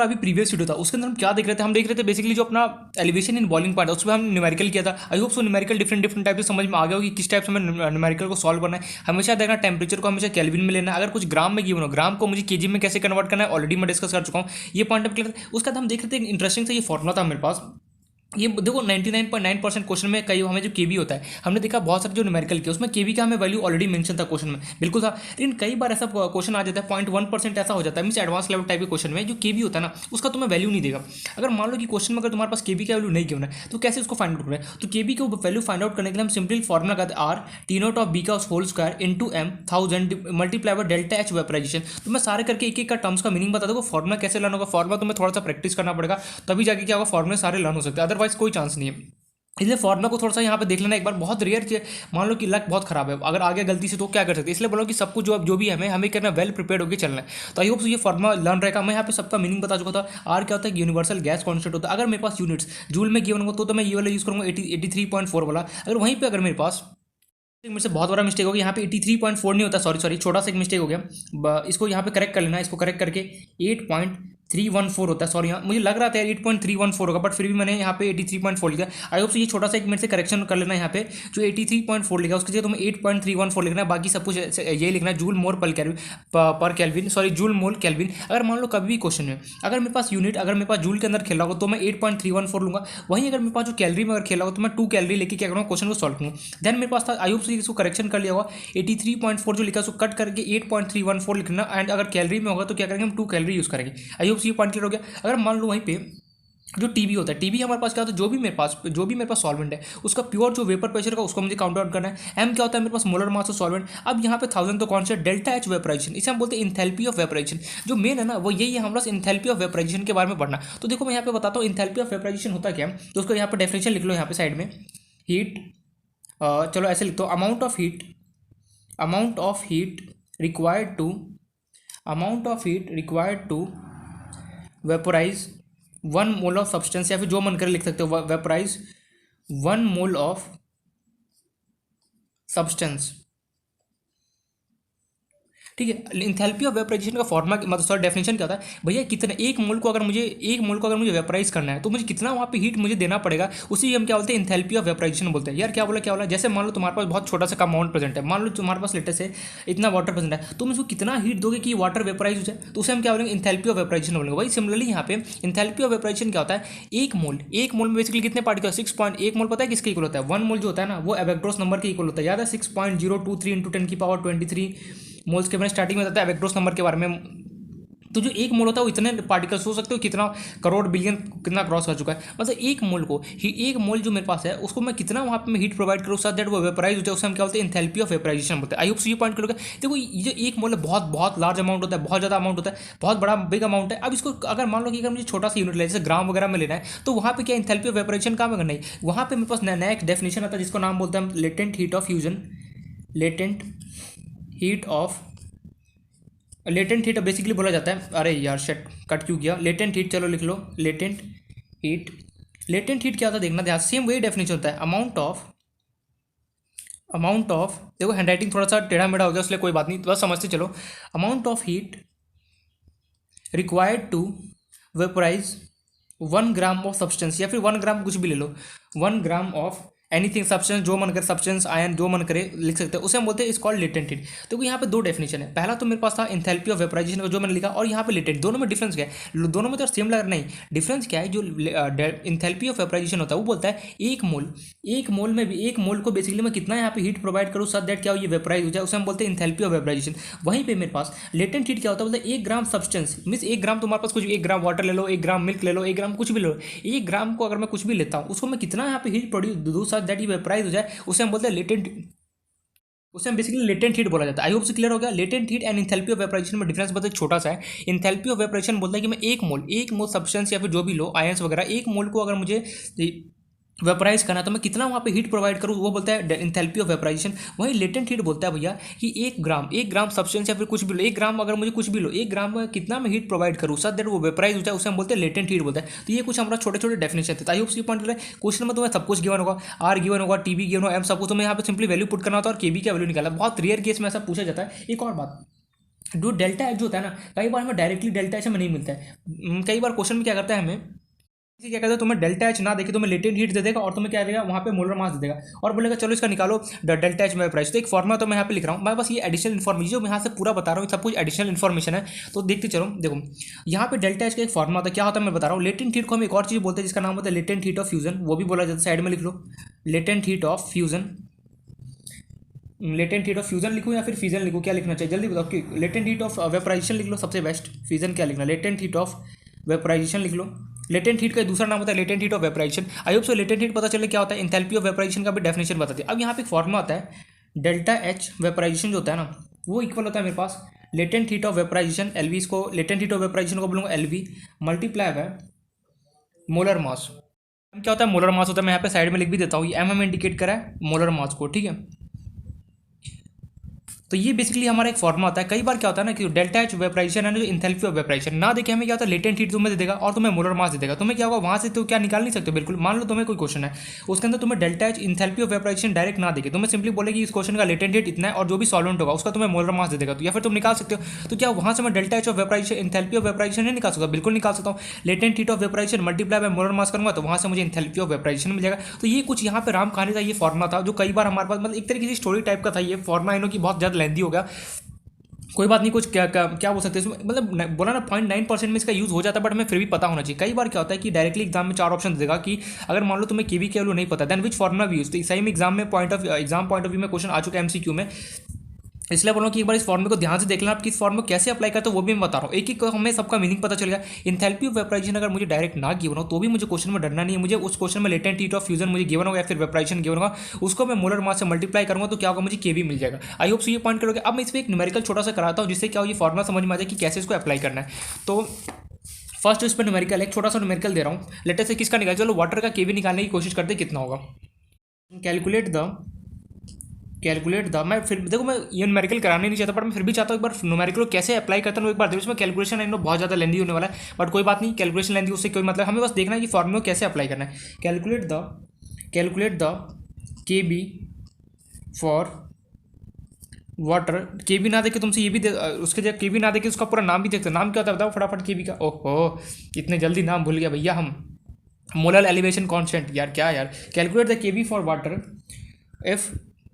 अभी previous video था उसके अंदर हम क्या देख रहे थे, हम देख रहे थे बेसिकली जो अपना एलिवेशन इन बॉइलिंग पॉइंट है उस पर हम न्यूमेरिकल किया था। आई hope so numerical different type से समझ में आ गया हो कि किस टाइप से हमें न्यूमेरिकल को सॉल्व करना है। हमेशा देखना टेम्परेचर को हमेशा केल्विन में लेना है, अगर कुछ ग्राम में गिवन हो ग्राम को मुझे केजी में कैसे कन्वर्ट करना है ऑलरेडी मैं डिस्कस कर चुका हूँ, ये पॉइंट क्लियर। उसके बाद हम देख रहे थे इंटरेस्टिंग सा ये फॉर्मुला था मेरे पास। ये देखो 99.9% क्वेश्चन में कई हमें जो केबी होता है हमने देखा बहुत सारे जो न्यूमेरिकल के उसमें केबी का हमें वैल्यू ऑलरेडी मेंशन था क्वेश्चन में, बिल्कुल था। लेकिन कई बार ऐसा क्वेश्चन आ जाता है 0.1% ऐसा हो जाता है मींस एडवांस लेवल टाइप के क्वेश्चन में जो केबी होता है ना उसका तुम्हें वैल्यू नहीं देगा। अगर मान लो कि क्वेश्चन में अगर तुम्हारे पास केबी का वैल्यू नहीं गिवन है तो कैसे उसको फाइंड आउट करें, तो केबी को वैल्यू फाइंड आउट करने के लिए हम सिंपल फॉर्मुला कहते हैं R T naught of B का whole square into M 1000 multiply by delta H vaporization. तो मैं सारे करके एक एक का टर्म्स का मीनिंग बता दूंगा, फॉर्मुला कैसे लर्न होगा, फॉर्मुला तुम्हें थोड़ा सा प्रैक्टिस करना पड़ेगा तभी जाके क्या होगा, फॉर्मुले सारे लर्न हो सकते हैं, अदरवाइज कोई चांस नहीं है। इसलिए फॉर्मुला को थोड़ा सा यहाँ पे देख लेना एक बार, बहुत रेयर मान लो कि लक बहुत खराब है अगर आ गया गलती से तो क्या कर सकते हैं, इसलिए बोलो कि सब कुछ जो भी हमें करना वेल प्रिपेयर्ड होकर चलना है। तो आई होप ये फॉर्मुला लर्न रहेगा। मैं यहाँ पे सबका मीनिंग बता चुका था। आर क्या होता है, यूनिवर्सल गैस कॉन्स्टेंट होता है। अगर मेरे पास यूनिट्स जूल में गिवन होगा तो मैं ये वाला यूज़ करूँगा 83.4 वाला। अगर वहीं पर अगर मेरे पास मेरे से बहुत बड़ा मिस्टेक हो गया, यहाँ पे 83.4 नहीं होता, सॉरी छोटा सा एक मिस्टेक हो गया, इसको यहाँ पे करेक्ट कर लेना, इसको करेक्ट करके 8.314 होता है। सॉरी यहाँ मुझे लग रहा था यार 8.314 होगा बट फिर भी मैंने यहाँ पे 83.4 लिखा। आई होप से ये छोटा सा एक मेरे से करेक्शन कर लेना, यहाँ पे जो 83.4 लिखा उसके जगह तुम्हें 8.314 लिखना है, बाकी सब कुछ ये लिखना है जूल मोल पर kelvin, sorry joule mole kelvin. अगर मान लो कभी भी क्वेश्चन में अगर मेरे पास यूनिट अगर मेरे पास जूल के अंदर खेला होगा तो मैं 8.314 लूँगा, वहीं अगर मेरे पास जो कैलरी में अगर खेला होगा तो मैं 2 कैलरी लेके क्या करूँगा क्वेश्चन को सॉल्व करूँगा। देन मेरे पास था आई होप से इसको करेक्शन कर लिया होगा, 83.4 जो लिखा उसको कट करके 8.314 लिखना, एंड अगर कैलरी में होगा तो क्या करेंगे हम 2 कैलरी यूज़ करेंगे। आई होप ये पॉइंट क्लियर हो गया। अगर मान लो वहीं पे जो टीबी होता है, टीबी हमारे पास क्या होता है, जो भी मेरे पास सॉल्वेंट है उसका प्योर जो वेपर प्रेशर का उसको मुझे काउंट आउट करना है। एम क्या होता है मेरे पास मोलर मास ऑफ सॉल्वेंट। अब यहाँ पे 1000 तो कौन सा डेल्टा एच वेपराइजेशन, इसे हम बोलते हैं इंथैल्पी ऑफ वेपराइजेशन। जो मेन है ना वो यही है हमारा इंथैल्पी ऑफ वेपराइजेशन के बारे में पढ़ना। तो देखो मैं यहाँ पे बताता हूँ इंथैल्पी ऑफ वेपराइजेशन होता क्या है, तो उसको यहाँ पे डेफिनेशन लिख लो यहाँ पे साइड में। हीट चलो ऐसे लिख दो, amount of heat required to vaporize 1 mole of substance, या फिर जो मन करे लिख सकते हो वेपोराइज 1 मोल ऑफ सब्सटेंस। ठीक है, इंथैल्पी ऑफ वेपराइजेशन का फॉर्मुला मतलब सॉरी डेफिनेशन क्या होता है भैया, कितना एक मोल को अगर मुझे वेपराइज करना है तो मुझे कितना वहाँ पे हीट मुझे देना पड़ेगा, उसी हम क्या बोलते हैं इंथैल्पी ऑफ वेपराइजेशन बोलते हैं। यार क्या बोला जैसे मान लो तुम्हारे पास बहुत छोटा सा अमाउंट प्रेजेंट है, मान लो तुम्हारे पास लेटर से इतना वाटर प्रेजेंट है, तुम इसको कितना हीट दोगे कि वाटर वेपराइज हो जाए, तो उसे हम क्या बोलेंगे इंथैल्पी ऑफ वेपराइजेशन बोलेंगे। भाई सिमिलरली यहाँ पे इंथैल्पी ऑफ वेपराइजेशन क्या होता है, एक मोल में बेसिकली कितने पार्टिकल 6 मोल पता है किसके इक्वल होता है, 1 मोल जो होता है ना वो एवेक्ट्रोस नंबर के इक्वल होता है, याद है 6.023 इंटू 10⁻23 मोल्स के मैंने स्टार्टिंग में बताया एवेक्ट्रोस नंबर के बारे में। तो जो एक मोल होता है वो इतने पार्टिकल्स हो सकते हो, कितना करोड़ बिलियन कितना क्रॉस कर चुका है, मतलब एक मोल जो मेरे पास है उसको मैं कितना वहाँ पे मैं हीट प्रोवाइड करूँ सो दैट वो वेपराइज हो जाए, उसे हम क्या बोलते हैं इंथैल्पी ऑफ वेपराइजेशन बोलते हैं। आई होप सो ये पॉइंट करोगे। देखो ये जो एक मोल है बहुत लार्ज अमाउंट होता है, बहुत ज़्यादा अमाउंट होता है, बहुत बड़ा बिग अमाउंट है। अब इसको अगर मान लो कि अगर मुझे छोटा सा यूनिट ले जैसे ग्राम वगैरह में लेना है तो वहाँ पे क्या इंथैल्पी ऑफ वेपराइजेशन काम करना है, वहाँ पे मेरे पास नया एक डेफिनेशन आता है जिसको नाम बोलते हैं हम latent heat of fusion. Latent heat basically बोला जाता है, अरे यार शेट कट क्यों किया, लेटेंट हीट चलो लिख लो लेटेंट हीट क्या होता है देखना ध्यान, सेम वही डेफिनेशन होता है अमाउंट ऑफ देखो हैंडराइटिंग थोड़ा सा टेढ़ा मेढ़ा हो गया इसलिए कोई बात नहीं, बस समझते चलो। Amount of heat required to vaporize 1 gram of substance, या फिर 1 ग्राम कुछ भी ले लो, 1 ग्राम ऑफ एनीथिंग सब्सटेंस, जो मन करे सब्सटेंस आयन जो मन करे लिख सकते हैं, उसे हम बोलते हैं इस कॉल्ड लेटेंट हीट। तो यहाँ पे 2 डेफिनेशन है, पहला तो मेरे पास था इंथैल्पी ऑफ वेपराइजेशन का जो मैंने लिखा, और यहाँ पे लेटेंट, दोनों में डिफरेंस क्या है, दोनों में तो सेम लग रहा नहीं, डिफरेंस क्या है, जो इंथैल्पी ऑफ वेपराइजेशन होता है वो बोलता है एक मोल में भी एक मोल को बेसिकली मैं कितना यहाँ पे हीट प्रोवाइड करूँ सो दैट क्या हो ये वेपराइज हो जाए, उसे हम बोलते हैं इंथैल्पी ऑफ वेपराइजेशन। वहीं पे मेरे पास लेटेंट हीट क्या होता है, बोलते हैं 1 ग्राम सब्सटेंस मीन्स 1 ग्राम तुम्हारे पास कुछ 1 ग्राम वाटर ले लो, 1 ग्राम मिल्क ले लो, 1 ग्राम कुछ भी ले लो, 1 ग्राम को अगर मैं कुछ भी लेता हूँ उसको मैं कितना यहाँ पे हीट प्रोड्यूस दूँ सो दैट ये वेपराइज हो जाए, उसे हम बोलते हैं बेसिकली लेटेंट हीट बोला जाता है। आई होप से क्लियर हो गया। Latent heat and enthalpy of vaporization में डिफरेंस बहुत छोटा सा है। इंथैल्पी ऑफ वेपराइजेशन बोलता है कि मैं एक मोल सब्सटेंस या फिर जो भी लो आयंस वगैरह, एक मोल को अगर मुझे वेपराइज करना तो मैं कितना वहाँ पे हीट प्रोवाइड करूँ, वो बोलता है इंथैल्पी ऑफ वेपराइजेशन। वहीं लेटेंट हीट बोलता है भैया कि 1 ग्राम सब्सटेंस या फिर कुछ भी लो, 1 ग्राम अगर मुझे कुछ भी लो, 1 ग्राम में कितना मैं हीट प्रोवाइड करूँ सो दैट वो वेपराइज होता है, उसे हम बोलते हैं लेटेंट हीट बोलता है। तो ये कुछ हमारा छोटे डेफिनेशन थे। आई होप सी पॉइंट है, क्वेश्चन में तुम्हें सब कुछ गिवन होगा, आर गिवन होगा, टीबी गिवन होगा, एम सब कुछ, तुम्हें यहाँ पे सिंपली वैल्यू पुट करना होता है और केबी का वैल्यू निकाला। बहुत रेयर केस में ऐसा पूछा जाता है। एक और बात, जो डेल्टा एच जो होता है ना, कई बार हमें डायरेक्टली डेल्टा एच हमें नहीं मिलता है। कई बार क्वेश्चन में क्या करता है हमें, क्या कहता है, तुम्हें डेल्टा एच ना देखे तुम्हें लेटेंट हीट दे देगा और तुम्हें क्या देगा वहाँ पे मोलर मास दे देगा और बोलेगा चलो इसका निकालो डेल्टा एच में प्राइस। तो एक फॉर्मूला तो मैं यहाँ पे लिख रहा हूँ, मैं बस ये एडिशनल इन्फॉर्मेशन जो मैं यहाँ से पूरा बता रहा हूँ सब कुछ एडिशनल इन्फॉर्मेशन है। तो देखते चलो, देखो यहाँ पे डेल्टा एच का एक फॉर्मूला होता है, क्या होता है मैं बता रहा हूँ। लेटेंट हीट को हम एक और चीज़ बोलते हैं जिसका नाम होता है लेटेंट हीट ऑफ फ्यूजन, वो भी बोला जाता है, साइड में लिख लो latent heat of fusion. Latent heat of fusion लिखूँ या फिर फ्यूजन लिखूँ, क्या लिखना चाहिए जल्दी बताओ। कि लेटेंट हीट ऑफ वेपराइजेशन लिख लो सबसे बेस्ट, फ्यूजन क्या लिखना, लेटेंट हीट ऑफ वेपराइजेशन लिख लो। लेटेंट हीट का दूसरा नाम होता है latent heat of vaporization. I hope so latent heat पता चले क्या होता है, एंथैल्पी ऑफ वेपराइजेशन का भी डेफिनेशन बताते हैं। अब यहाँ पे एक फॉर्मुला आता है डेल्टा एच वेपराइजेशन जो होता है ना, वो इक्वल होता है मेरे पास latent heat of vaporization LV, इसको लेटेंट हीट ऑफ वेपराइजेशन को बोलूँगा LV multiply by molar mass. क्या होता है मोलर मास होता है, मैं यहाँ पे साइड में लिख भी देता हूँ, ये एम इंडिकेट करा है मोलर मास को, ठीक है। तो ये बेसिकली हमारा एक फॉर्मुला होता है। कई बार क्या होता है ना कि डेल्टा एच वेपराइजेशन है ना, जो एंथैल्पी ऑफ वेपराइजेशन ना देखे हमें क्या होता है लेटेंट हीट तुम्हें दे देगा और तुम्हें मोलर मास दे देगा। तुम्हें क्या होगा वहाँ से तो क्या निकाल नहीं सकते बिल्कुल। मान लो तुम्हें कोई क्वेश्चन है उसके अंदर तुम्हें delta H enthalpy of vaporization direct ना देखे, तुम्हें सिंपली बोलेगी इस क्वेश्चन का लेटेंट हीट इतना है और जो भी सॉल्वेंट होगा उसका तुम्हें मोलर मास दे देगा, तो या फिर तुम निकाल सकते हो। तो क्या वहाँ से मैं delta H of vaporization enthalpy of vaporization नहीं निकाल सकता, बिल्कुल निकाल सकता हूँ। Latent heat of vaporization multiply by molar mass करूँगा तो वहाँ से मुझे एंथैल्पी ऑफ वेपराइजेशन मिल जाएगा। तो ये कुछ यहाँ पे राम कहानी का ये फॉर्मुला था जो कई बार हमारे पास मतलब एक तरीके से स्टोरी टाइप का था। ये फॉर्मुला इन्हों की बहुत ज़्यादा लेंदी हो गया, कोई बात नहीं, कुछ क्या बोल सकते हैं इसमें, मतलब बोला ना 0.9% में इसका यूज़ हो जाता है, बट हमें फिर भी पता होना चाहिए। कई बार क्या होता है कि डायरेक्टली एग्जाम में 4 ऑप्शन देगा कि अगर मान लो तुम्हें केवी के वैल्यू नहीं पता देन विच फॉर्मुला भी यूज। तो सही में एग्जाम में पॉइंट ऑफ व्यू में क्वेश्चन आ चुका है एमसीक्यू में, इसलिए बोल रहा हूँ कि एक बार इस फॉर्मूले को ध्यान से देख लेना, आप किस फॉर्मूले को कैसे अप्लाई करते हो वो भी मैं बता रहा हूँ। एक एक हमें सबका मीनिंग पता चल गया। एंथैल्पी ऑफ वेपराइजेशन अगर मुझे डायरेक्ट ना गिवन हो तो भी मुझे क्वेश्चन में डरना नहीं है। मुझे उस क्वेश्चन में लेटेंट हीट ऑफ फ्यूजन मुझे गिवन होगा या फिर वेपराइजेशन गिवन होगा, उसको मैं मोलर मास से मल्टीप्लाई करूँगा तो क्या होगा मुझे केवी मिल जाएगा। आई होप सो ये पॉइंट करोगे। अब मैं इस पर एक न्यूमेरिकल छोटा सा कराता हूँ जिससे क्या हो ये फॉर्मुला समझ में आ जाए कि कैसे इसको अप्लाई करना है। तो फर्स्ट इस पर न्यूमेरिकल एक छोटा सा न्यूमेरिकल दे रहा हूँ, लेटर से किसका निकाल, चलो वाटर का केवी निकालने की कोशिश करते कितना होगा। कैलकुलेट द मैं फिर देखो मैं ये न्यूमेरिकल कराने नहीं चाहता, पर मैं फिर भी चाहता हूँ एक बार न्यूमेरिकल को कैसे अप्लाई करता हूँ एक बार देखो। इसमें कैलकुलेशन है बहुत ज़्यादा लेंदी होने वाला है, बट कोई बात नहीं, कैलकुलेशन लेंदी उससे कोई मतलब, हमें बस देखना है कि फॉर्मूला कैसे अप्लाई करना है। Calculate the K B for water. के बी ना देखे तुमसे ये भी उसके जगह के बी ना देखे उसका पूरा नाम भी देखते, नाम क्या होता है बताओ फटाफट के बी का। ओहो इतने जल्दी नाम भूल गया भैया हम। मोलर एलिवेशन कांस्टेंट, यार क्या यार। Calculate the K B for water if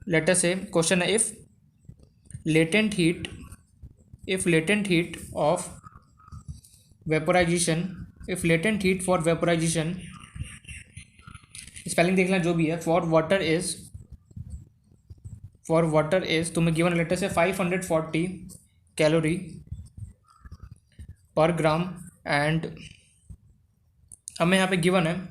let us say question है if latent heat of vaporization, if latent heat for vaporization, spelling देखना जो भी है, for water is तुम्हें गिवन लेटर से 540 कैलोरी पर ग्राम एंड हमें यहाँ पे गिवन है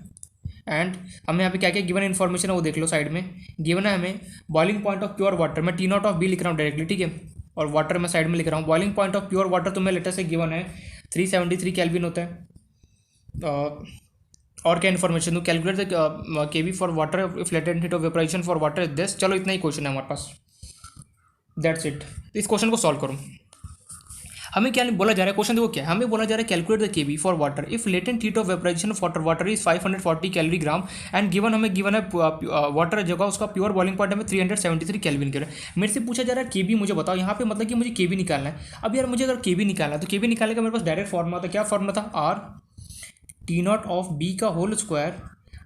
एंड हमें यहाँ पे क्या क्या गिवन इन्फॉर्मेशन है वो देख लो साइड में। गिवन है हमें boiling point of pure water, मैं T0 ऑफ बी लिख रहा हूँ डायरेक्टली, ठीक है, और वाटर मैं साइड में लिख रहा हूँ। Boiling point of pure water तुम्हें लेटर से गिवन है 373 केल्विन होता है। और क्या इन्फॉर्मेशन दूँ, calculate the K B for water if latent heat of vaporization for water is this. चलो इतना ही क्वेश्चन है हमारे पास, दैट्स इट। इस क्वेश्चन को सॉल्व करूँ। हमें क्या बोला जा रहा है, क्वेश्चन देखो क्या है, हमें बोला जा रहा है calculate the KB for water if latent heat of vaporization of water is 540 calorie gram and given हमें गिवन है वाटर जगह उसका प्योर बॉइलिंग पॉइंट हमें 373 केल्विन के। मेरे से पूछा जा रहा है केबी मुझे बताओ, यहाँ पे मतलब कि मुझे केबी निकालना है। अब यार मुझे अगर केबी निकालना है तो केबी निकालने का मेरे पास डायरेक्ट फॉर्मुला था, क्या फॉर्मुला था, आर T0 ऑफ बी का होल स्क्वायर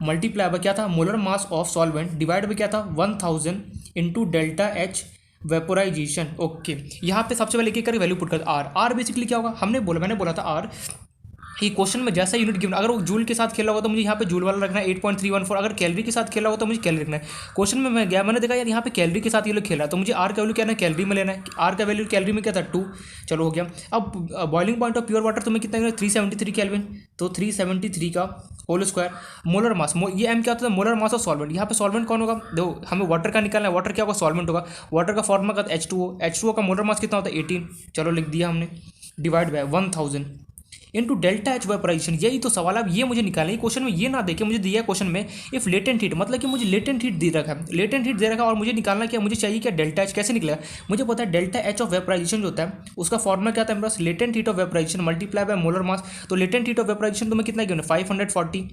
मल्टीप्लाई बाय क्या था molar mass of solvent divide by क्या था 1000 into delta H vaporisation. Okay यहाँ पे सबसे पहले एक वैल्यू पुट कर आर बेसिकली क्या होगा, मैंने बोला था आर ये क्वेश्चन में जैसा यूनिट गिवन, अगर वो जूल के साथ खेला होगा तो मुझे यहाँ पे जूल वाला रखना है 8.314, अगर कैलोरी के साथ खेला होगा तो मुझे कैलोरी रखना है। क्वेश्चन में मैं गया मैंने देखा यार यहाँ पे कैलोरी के साथ ये लोग खेल रहा है तो मुझे आर का वैल्यू क्या है कैलोरी में लेना है। आर का वैल्यू कैलोरी में क्या था 2, चलो हो गया। अब boiling point of pure water तुम्हें कितना 373 केल्विन, तो 373 का होल स्क्वायर मोलर मास, ये एम क्या होता है मोलर मास ऑफ सॉल्वेंट। यहाँ पे सॉल्वेंट कौन होगा, देखो हमें वाटर का निकालना है, वाटर क्या होगा सॉल्वेंट होगा। वाटर का फॉर्मुला का H2O का मोलर मास कितना होता है 18, चलो लिख दिया हमने, divide by 1000 into delta H vaporization. यही तो सवाल है, अब ये मुझे निकालना है। क्वेश्चन में ये ना देखे मुझे दिया क्वेश्चन में इफ लेटेंट हीट, मतलब कि मुझे लेटेंट हीट दे रखा है, लेटेंट हीट दे रखा है और मुझे निकालना क्या, मुझे चाहिए क्या डेल्टा एच। कैसे निकलेगा, मुझे पता है डेल्टा एच ऑफ वेपराइजेशन जो होता है उसका फॉर्मुला क्या था मेरे पास, latent heat of vaporization multiply by molar mass. तो लेटेंट हीट ऑफ वेपराइजेशन तुम्हें कितना given 540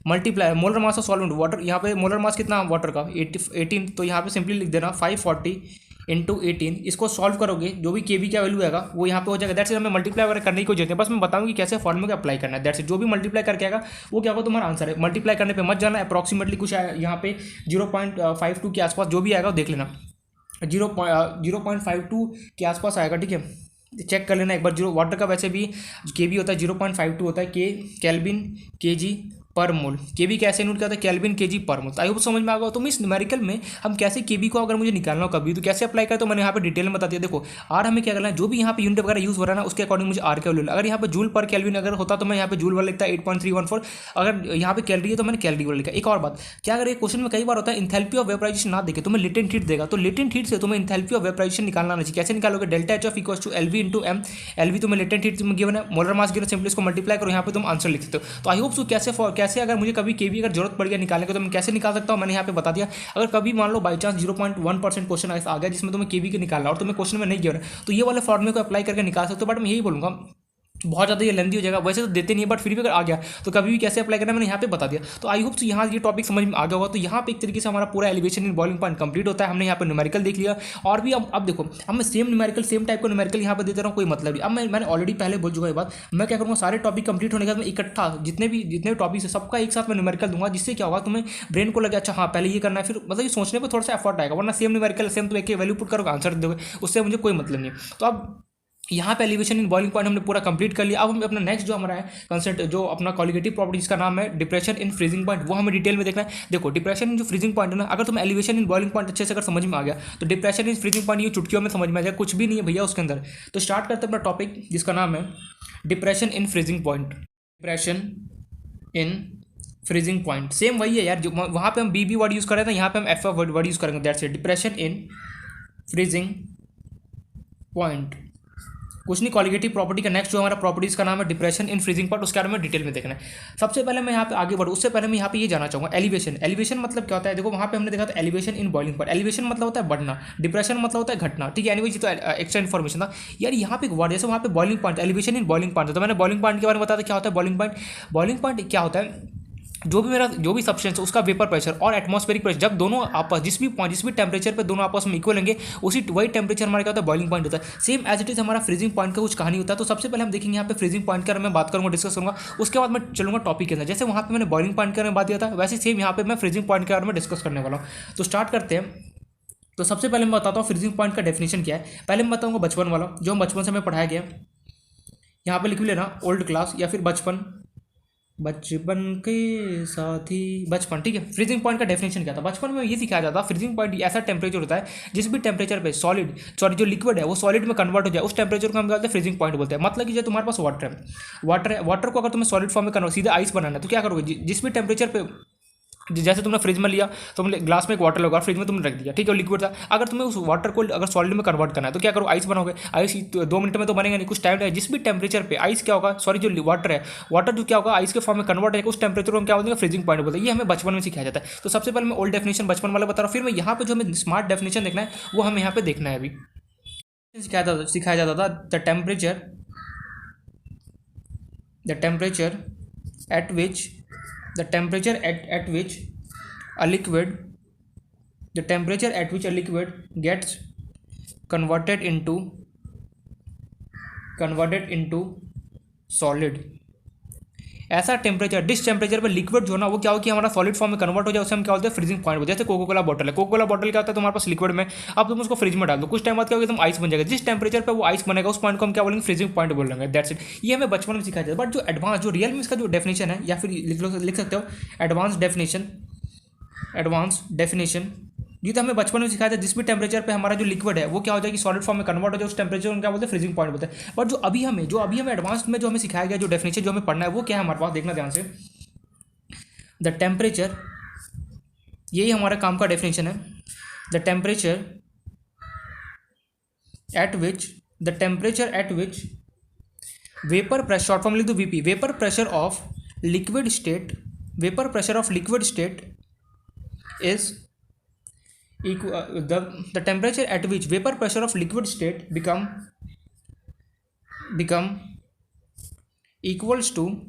multiply molar mass of solvent water, यहाँ पे मोलर मास कितना वाटर का 18, तो यहाँ पे सिंपली लिख देना 540 इंटू 18, इसको सॉल्व करोगे जो भी के बी का वैल्यू आएगा वो यहाँ पे हो जाएगा। दैट्स इट, हमें मल्टीप्लाई वगैरह करने की कोई जरूरत है, बस मैं बताऊँ कि कैसे फॉर्मूले को अप्लाई करना है। दैट्स इट, जो भी मल्टीप्लाई करके आएगा वो क्या होगा तुम्हारा आंसर है। मल्टीप्लाई करने पे मत जाना, अप्रॉक्सीमेटली कुछ यहाँ पे 0.52 के आसपास जो भी आएगा वो देख लेना, 0.52 के आसपास आएगा, ठीक है, चेक कर लेना एक बार। जीरो वाटर का वैसे भी के बी होता है 0.52 होता है, के केल्विन के जी पर मोल। के बी कैसे नोट करता है, केल्विन के जी पर मोल। आई होप समझ में आ गया। तो मैं इस न्यूमेरिकल में हम कैसे के बी को अगर मुझे निकालना हो कभी तो कैसे अप्लाई करें, तो मैंने यहाँ पे डिटेल में बता दिया। देखो आर हमें क्या करना है, जो भी यहाँ पे यूनिट वगैरह यूज हो रहा है ना उसके अकॉर्डिंग मुझे आर का वैल्यू। अगर यहाँ पे जूल पर केल्विन अगर होता तो मैं यहाँ पे जूल वाला लिखता 8.314, अगर यहाँ पे कैलोरी है तो मैंने कैलोरी वाला लिखा। एक और बात, क्या अगर ये क्वेश्चन में कई बार होता है इंथैल्पी ऑफ वेपराइजेशन ना देखे तुम्हें लेटेंट हीट देगा, तो लेटेंट हीट से तुम्हें इंथैल्पी ऑफ वेपराइजेशन निकालना नहीं चाहिए। कैसे निकालोगे, delta H of equal to L V into M. L V तुम्हें लेटेंट हीट गिवन है, मोलर मास गिवन, सिंपली इसको मल्टीप्लाई करो, यहाँ पे तुम आंसर लिख सकते हो। तो आई होप सो कैसे अगर मुझे कभी के बी अगर जरूरत पड़ गया निकालने को तो मैं कैसे निकाल सकता हूँ, मैंने यहाँ पे बता दिया। अगर कभी मान लो बाई चांस 0.1% क्वेश्चन आ गया जिसमें तुम्हें के बी के निकालना और तुम्हें क्वेश्चन में नहीं गिवन है, तो ये वाले फॉर्मूले को अप्लाई करके निकाल सकते हो। बट मैं यही बोलूँगा बहुत ज़्यादा ये लेंदी हो जाएगा, वैसे तो देते नहीं है बट फिर भी अगर आ गया तो कभी भी कैसे अप्लाई करना मैंने यहाँ पे बता दिया। तो आई होप यहाँ ये टॉपिक समझ में आ गया होगा। तो यहाँ पे एक तरीके से हमारा पूरा elevation in boiling point complete होता है। हमने यहाँ पे न्यूमेरिकल देख लिया और भी अब देखो अब मैं सेम न्यूमेरिकल सेम टाइप का न्यूमेरिकल यहाँ पे देते रहा हूँ, कोई मतलब नहीं। अब मैंने ऑलरेडी पहले बोल चुका है बात, मैं क्या करूँगा सारे टॉपिक कंप्लीट होने के बाद मैं इकट्ठा जितने टॉपिक्स है सबका एक साथ मैं न्यूमेरिकल दूंगा, जिससे क्या होगा तुम्हें ब्रेन को लगे अच्छा हाँ पहले ये करना है, फिर मतलब ये सोचने पर थोड़ा सा एफर्ट आएगा। वरना सेम न्यूमेरिकल सेम तो एक वैल्यू पुट करोगे आंसर दोगे, उससे मुझे कोई मतलब नहीं है। तो अब यहाँ पे एलिवेशन इन बॉइलिंग पॉइंट हमने पूरा कंप्लीट कर लिया। अब हम अपना नेक्स्ट जो हमारा है कंसेप्ट जो अपना कॉलिगेटिव प्रॉपर्टी जिसका नाम है डिप्रेशन इन फ्रीजिंग पॉइंट, वो हमें डिटेल में देखना है। देखो डिप्रेशन इन जो फ्रीजिंग पॉइंट है ना, अगर तुम एलिवेशन इन बॉइलिंग पॉइंट अच्छे से अगर समझ में आ गया तो डिप्रेशन इन फ्रीजिंग पॉइंट ये चुटकियों में समझ में आ जाए, कुछ भी नहीं है भैया उसके अंदर। तो स्टार्ट करते हैं अपना टॉपिक जिसका नाम है depression in freezing point. Depression in freezing point same वही है यार, जो वहाँ पे हम बी वर्ड यूज़ कर रहे थे यहाँ पे हम एफ वर्ड यूज़ करेंगे। That's it, depression in freezing point. कुछ नहीं, कॉलिगेटिव प्रॉपर्टी का नेक्स्ट जो हमारा प्रॉपर्टीज का नाम है डिप्रेशन इन फ्रीजिंग पॉइंट, उसके बारे में डिटेल में देखना है। सबसे पहले मैं यहाँ पे आगे बढ़ूँ उससे पहले मैं यहाँ पे ये जानना चाहूँगा एलिवेशन मतलब क्या होता है। देखो वहाँ पे हमने देखा था elevation in boiling point, elevation मतलब होता है बढ़ना, डिप्रेशन मतलब होता है घटना, ठीक है। एनीवेज तो एक्स्ट्रा इन्फॉर्मेशन था यार। यहाँ पे एक वर्ड जैसे वहाँ पे boiling point, elevation in boiling point, तो मैंने बॉइलिंग पॉइंट के बारे में बताया था क्या होता है बॉइलिंग पॉइंट क्या होता है, जो भी सब्सटेंस है उसका वेपर प्रेशर और एटमॉस्फेरिक प्रेशर जब दोनों आपस जिस भी टेम्परेचर पे दोनों आपस में इक्वल होंगे वही टेम्परेचर हमारा क्या होता है बॉइलिंग पॉइंट होता है। सेम एज इट इज हमारा फ्रीजिंग पॉइंट का कुछ कहानी होता है। तो सबसे पहले हम देखेंगे यहाँ पे फ्रीजिंग पॉइंट का मैं बात करूँगा, डिस्कस करूँगा, उसके बाद मैं चलूँगा टॉपिक के अंदर। जैसे वहाँ पे मैंने बॉइलिंग पॉइंट के बारे में बात किया था वैसे सेम यहाँ पे मैं फ्रीजिंग पॉइंट के बारे में डिस्कस करने वाला हूँ। तो स्टार्ट करते हैं। तो सबसे पहले मैं बताता हूँ फ्रीजिंग पॉइंट का डेफिनेशन क्या है। पहले मैं बताऊँगा बचपन वाला जो हम बचपन से हमें पढ़ाया गया, यहाँ पे लिख लेना ओल्ड क्लास या फिर बचपन के साथी बचपन, ठीक है। फ्रीजिंग पॉइंट का डेफिनेशन क्या था, बचपन में ये सिखाया जाता है फ्रीजिंग पॉइंट ऐसा टेम्परेचर होता है जिस भी टेम्परेचर पे जो लिक्विड है वो सॉलिड में कन्वर्ट हो जाए, उस टेम्परेचर को हम क्या बोलते हैं फ्रीजिंग पॉइंट बोलते हैं। मतलब कि जो तुम्हारे पास वाटर को अगर तुम्हें सॉलिड फॉर्म में कन्वर्ट सीधे आइस बनाना है तो क्या करोगे, जिस भी टेम्परेचर पे जैसे तुमने फ्रिज में लिया तो तुमने ग्लास में एक वाटर लगा फ्रिज में तुमने रख दिया, ठीक है, लिक्विड था। अगर तुम्हें उस वाटर को अगर सॉलिड में कन्वर्ट करना है तो क्या करो, आइस बनाओगे। आइस 2 मिनट में तो बनेगा नहीं, कुछ टाइम है। जिस भी टेम्परेचर पे आइस क्या होगा, सॉरी जो वाटर जो क्या होगा आइस के फॉर्म में कन्वर्ट है, उस टेम्परेचर को हम क्या बोलते हैं फ्रीजिंग पॉइंट बोलते हैं। ये हमें बचपन में सिखाया जाता है। तो सबसे पहले मैं ओल्ड डेफिनेशन बचपन वाला बता रहा हूँ, फिर मैं यहाँ पे जो हमें स्मार्ट डेफिनेशन देखना है वो हमें यहाँ पे देखना है। अभी सिखाया जाता था the temperature at which a liquid gets converted into solid। ऐसा टेम्परेचर जिस टेम्परेचर पर लिक्विड जो ना वो क्या हो कि हमारा सॉलिड फॉर्म में कन्वर्ट हो जाए उसे हम क्या बोलते हैं फ्रीजिंग पॉइंट। जैसे कोको कोला बॉटल है, कोको कोला बॉटल क्या होता है तुम्हारे पास लिक्विड में, अब तुम उसको फ्रिज में डाल दो, कुछ टाइम बाद क्या होगा तुम आइस बन जाएगा। जिस टेम्परेचर पर वो आइस बनेगा उस पॉइंट को हम क्या बोलेंगे फ्रीजिंग पॉइंट बोलेंगे। दैट्स इट, ये हमें बचपन में सिखाया जाता है। बट जो एडवांस जो रियल में इसका जो डेफिनेशन है या फिर लिख सकते हो एडवांस डेफिनेशन ये तो हमें बचपन में सिखाया था। जिस भी टेम्परेचर पे हमारा जो लिक्विड है वो क्या हो जाए कि सॉलिड फॉर्म में कन्वर्ट हो जाए, उस टेम्परेचर को क्या बोलते हैं फ्रीजिंग पॉइंट बोलते हैं। बट जो अभी हमें एडवांस में जो हमें सिखाया गया जो डेफिनेशन जो हमें पढ़ना है वो क्या है हमारे पास, देखना ध्यान से। द टेम्परेचर, यही हमारा काम का डेफिनेशन है। The temperature at which vapour pressure, short form लिख दो VP, vapour pressure of liquid state is the temperature at which vapor pressure of liquid state become equals to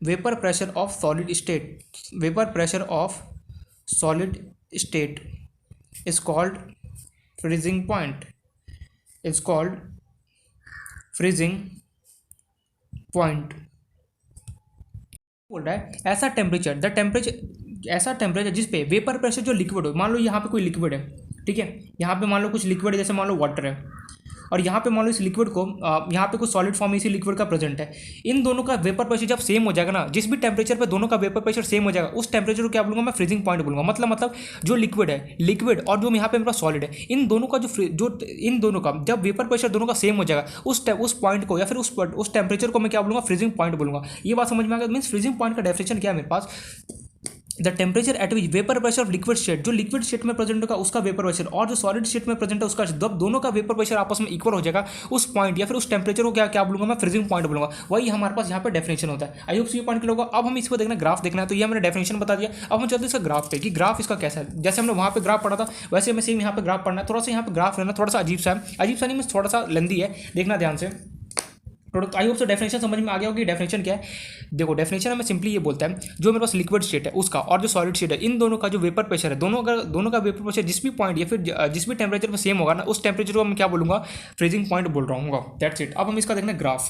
vapor pressure of solid state is called freezing point is called freezing point. बोल रहा है ऐसा temperature जिस पे vapour pressure जो liquid हो, मान लो यहाँ पे कोई लिक्विड है, ठीक है, यहाँ पे मान लो कुछ लिक्विड है, जैसे मान लो वाटर है, और यहाँ पे मान लो इस लिक्विड को यहाँ पे कुछ सॉलिड फॉर्म इसी लिक्विड का प्रेजेंट है। इन दोनों का वेपर प्रेशर जब सेम हो जाएगा ना, जिस भी टेम्परेचर पे दोनों का वेपर प्रेशर सेम हो जाएगा, उस टेम्परेचर को क्या बोलूँगा मैं, फ्रीजिंग पॉइंट बोलूँगा। मतलब जो लिक्विड है, लिक्विड और जो यहाँ पे मेरा सॉलिड है, इन दोनों का इन दोनों का जब वेपर प्रेशर दोनों का सेम हो जाएगा, उस पॉइंट को या फिर उस टेम्परेचर को मैं क्या बोलूँगा, फ्रीजिंग पॉइंट बोलूँगा। ये बात समझ में आ गया। मीन्स फ्रीजिंग पॉइंट का डेफिनेशन क्या है मेरे पास, the temperature at which vapour pressure of liquid state, जो लिक्विड स्टेट में प्रेजेंट होगा उसका वेपर प्रेशर, और जो सॉलिड स्टेट में प्रेजेंट है उसका, जब दोनों का वेपर प्रेशर आपस में इक्वल हो जाएगा, उस पॉइंट या फिर उस टेम्परेचर को क्या बोलूंगा मैं, फ्रीजिंग पॉइंट बोलूंगा। वही हमारे पास यहाँ पे डेफिनेशन होता है। आई होप ये पॉइंट क्लियर होगा। अब हम इसको देखना, ग्राफ देखना है, तो ये मैंने डेफिनेशन बता दिया। अब हम चलते हैं इसका ग्राफ पे कि ग्राफ इसका कैसा है। जैसे हमने वहाँ पे ग्राफ पढ़ा था वैसे हमें सेम यहाँ पे ग्राफ पढ़ना है। थोड़ा सा यहाँ पे ग्राफ लेना, थोड़ा सा अजीब सा है, अजीब सा नहीं मीन्स थोड़ा सा लेंदी है, देखना ध्यान से। आई होप सो डेफिनेशन समझ में आ गया होगी। डेफिनेशन क्या है, देखो डेफिनेशन हमें सिंपली ये बोलता है, जो मेरे पास लिक्विड स्टेट है उसका और जो सॉलिड स्टेट है, इन दोनों का जो वेपर प्रेशर है, दोनों का वेपर प्रेशर जिस भी पॉइंट या फिर जिस भी टेम्परेचर पर सेम होगा ना, उस टेम्परेचर को मैं क्या बोलूँगा, फ्रीजिंग पॉइंट बोल रहा हूँ। That's it. अब हम इसका देखना ग्राफ।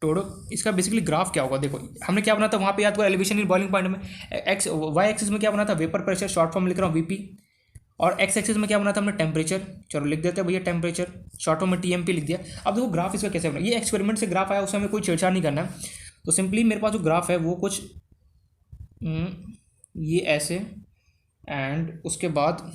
तो इसका बेसिकली ग्राफ क्या होगा, देखो हमने क्या बना था वहाँ पे, याद करो एलिवेशन इन बॉइलिंग पॉइंट में एक्स वाई एक्सिस में क्या बना था, वेपर प्रेशर, शॉर्ट फॉर्म लिख रहा हूँ वीपी, और एक्स एक्सिस में क्या बना था हमने, टेम्परेचर। चलो लिख देते हैं भैया टेम्परेचर, शॉर्ट फॉर्म में टीएमपी लिख दिया। अब देखो ग्राफ इसका कैसे बना, ये एक्सपेरिमेंट से ग्राफ आया, उसमें हमें कोई छेड़छाड़ नहीं करना है। तो सिंपली मेरे पास जो ग्राफ है वो कुछ ये ऐसे, एंड उसके बाद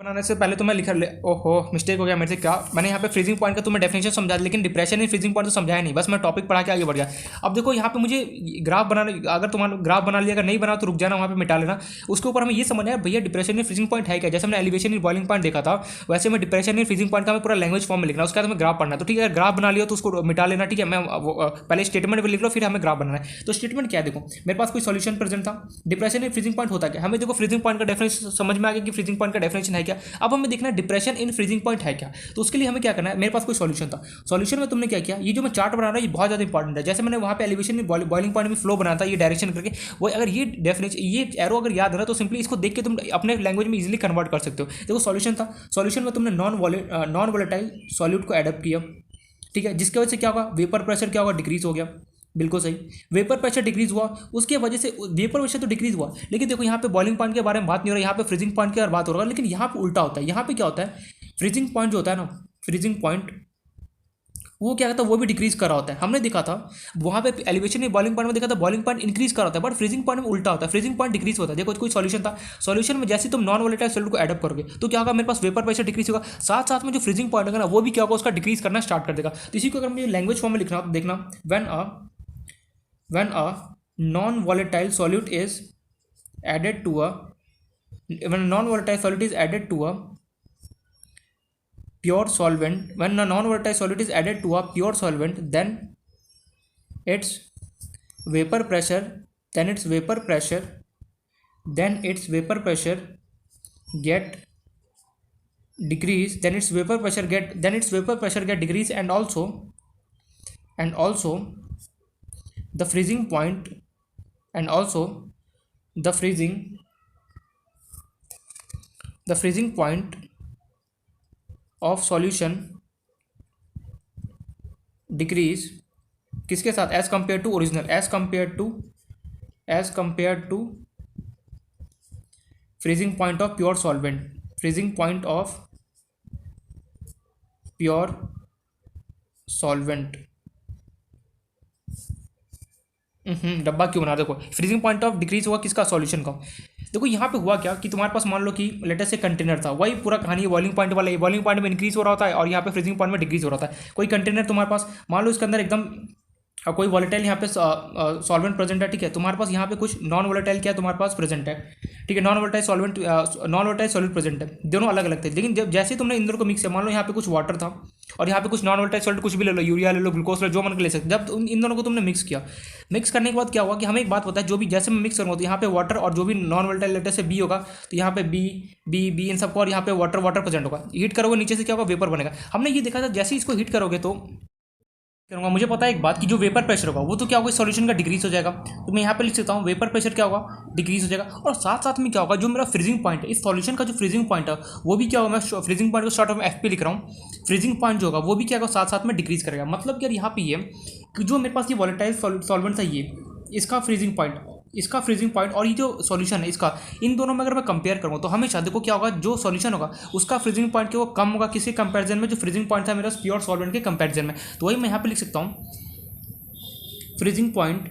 बनाने से पहले तो मैं लिखा ओहो मिस्टेक हो गया मेरे से, क्या मैंने यहाँ पे फ्रीजिंग पॉइंट का तुम्हें डेफिनेशन समझा, लेकिन डिप्रेशन इन फ्रीजिंग पॉइंट तो समझाया नहीं, बस मैं टॉपिक पढ़ा के आगे बढ़ गया। अब देखो यहाँ पे मुझे ग्राफ बनाना, अगर तुम्हारा ग्राफ बना लिया, अगर नहीं बना तो रुक जाना, वहाँ पे मिटा लेना। उसके ऊपर हमें ये समझना है भैया डिप्रेशन इन फ्रीजिंग पॉइंट है क्या। जैसे हमने एलिवेशन इन बॉइलिंग पॉइंट देखा था, वैसे मैं डिप्रेशन इन फ्रीजिंग पॉइंट का मैं पूरा लैंग्वेज फॉर्म में लिखना, उसके बाद हमें ग्राफ पढ़ना। तो ठीक है, अगर ग्राफ बना लिया तो उसको मिटा लेना, ठीक है। मैं पहले स्टेटमेंट लिख लो, फिर हमें ग्राफ बनाना है। तो स्टेटमेंट क्या है, देखो मेरे पास कोई सॉल्यूशन प्रेजेंट था, डिप्रेशन इन फ्रीजिंग पॉइंट होता क्या, हमें देखो फ्रीजिंग पॉइंट का डेफिनेशन समझ में आ गया कि फ्रीजिंग पॉइंट का डेफिनेशन है क्या। अब हमें देखना डिप्रेशन इन फ्रीजिंग पॉइंट है क्या। तो उसके लिए हमें क्या करना है, मेरे पास कोई सॉल्यूशन था, सॉल्यूशन में तुमने क्या किया, ये जो मैं चार्ट बना रहा हूँ ये बहुत ज़्यादा इंपॉर्टेंट है। जैसे मैंने वहाँ पे एलिवेशन में बॉइलिंग पॉइंट में फ्लो बनाया था, ये डायरेक्शन करके, वो अगर ये डेफिनेशन, ये एरो अगर याद है ना, तो सिंपली इसको देख के तुम अपने लैंग्वेज में इजीली कन्वर्ट कर सकते हो। देखो सॉल्यूशन था, सॉल्यूशन में तुमने नॉन वोलेटाइल सॉल्यूट को एडप्ट किया, ठीक है, जिसकी वजह से क्या होगा, वेपर प्रेशर क्या होगा, डिक्रीज हो गया। बिल्कुल सही, वेपर प्रेशर डिक्रीज हुआ, उसके वजह से वेपर प्रेशर तो डिक्रीज हुआ, लेकिन देखो यहाँ पे बॉइलिंग पॉइंट के बारे में बात नहीं हो रहा है, यहाँ पे फ्रीजिंग पॉइंट की बात हो रहा है। लेकिन यहाँ पे उल्टा होता है, यहाँ पे क्या होता है, फ्रीजिंग पॉइंट जो होता है ना, फ्रीजिंग पॉइंट वो क्या कहता है, वो भी डिक्रीज कर रहा होता है। हमने देखा था वहाँ पे एलिवेशन में बॉइलिंग पॉइंट में देखा था, बॉइलिंग पॉइंट इंक्रीज कर रहा होता है, बट फ्रीजिंग पॉइंट में उल्टा होता है, फ्रीजिंग पॉइंट डिक्रीज होता है। देखो कोई सॉल्यूशन था, सॉल्यूशन में जैसे तुम नॉन वोलेटाइल सॉल्यूट को एडप्ट करोगे तो क्या होगा, मेरे पास वेपर प्रेशर डिक्रीज होगा, साथ साथ में जो फ्रीजिंग पॉइंट होगा ना वो भी क्या होगा, उसका डिक्रीज करना स्टार्ट कर देगा। तो इसी को अगर मुझे लैंग्वेज फॉर्म में लिखना हो तो देखना, when a non-volatile solute is added to a when a non-volatile solute is added to a pure solvent, when a non-volatile solute is added to a pure solvent, then its vapor pressure then its vapor pressure get decrease, then its vapor pressure get decrease, and also the freezing point, and also the freezing point of solution decrease किसके साथ, as compared to original, as compared to freezing point of pure solvent, freezing point of pure solvent। डब्बा क्यों बना, देखो freezing point of decrease हुआ किसका, solution का। देखो यहाँ पे हुआ क्या कि तुम्हारे पास मान लो कि लेटेस्ट से कंटेनर था, वही पूरा कहानी बॉइलिंग पॉइंट वाला, बॉइलिंग पॉइंट में इंक्रीज हो रहा होता है और यहाँ पे फ्रीजिंग पॉइंट में डिक्रीज हो रहा था। कोई कंटेनर तुम्हारे पास, मान लो इसके अंदर एकदम कोई वोलेटाइल यहाँ पे सॉल्वेंट प्रेजेंट है, ठीक है, तुम्हारे पास यहाँ पे कुछ नॉन वोलेटाइल क्या तुम्हारे पास प्रेजेंट है, ठीक है, नॉन वोलेटाइल सॉल्वेंट प्रेजेंट है, दोनों अलग अलग थे। लेकिन जब जैसे तुमने इन दोनों को मिक्स किया, मान लो यहाँ पे कुछ वाटर था और यहाँ पे कुछ नॉन वोलेटाइल सॉल्वेंट, कुछ भी ले लो, यूरिया ले लो, ग्लूकोज ले लो, जो मन के ले सकते। जब इन दोनों को तुमने मिक्स किया, मिक्स करने के बाद क्या हुआ कि हमें एक बात पता है, जो भी जैसे मैं मिक्स करूँगा तो यहाँ पे वाटर और जो भी नॉन वोलेटाइल लेटर से बी होगा तो यहाँ पे बी इन सबको, और यहाँ पे वाटर प्रेजेंट होगा। हीट करोगे नीचे से क्या होगा, वेपर बनेगा। हमने ये देखा था जैसे ही इसको हीट करोगे तो करूँगा, मुझे पता है एक बात कि जो वेपर प्रेशर होगा वो तो क्या होगा, सॉल्यूशन का डिक्रीज हो जाएगा। तो मैं यहाँ पे लिख सकता हूँ वेपर प्रेशर क्या होगा, डिक्रीज हो जाएगा। और साथ साथ में क्या होगा, जो मेरा फ्रीजिंग पॉइंट है इस सॉल्यूशन का, जो फ्रीजिंग पॉइंट है वो भी क्या होगा, मैं फ्रीजिंग पॉइंट को शॉर्ट ऑफ एफ पे लिख रहा हूँ। फ्रीजिंग पॉइंट जो होगा वो भी क्या होगा, साथ साथ में डिक्रीज करेगा। मतलब कि यार यहाँ पे ये कि जो मेरे पास ये वॉलेटाइल सॉल्वेंट है ये, इसका फ्रीजिंग पॉइंट और ये जो सॉल्यूशन है इसका, इन दोनों में अगर मैं कंपेयर करूँ तो हमेशा देखो क्या होगा, जो सॉल्यूशन होगा उसका फ्रीजिंग पॉइंट वो कम होगा किसी कंपैरिजन में जो फ्रीजिंग पॉइंट था मेरा प्योर सॉल्वेंट के कंपैरिजन में। तो वही मैं यहाँ पे लिख सकता हूँ फ्रीजिंग पॉइंट।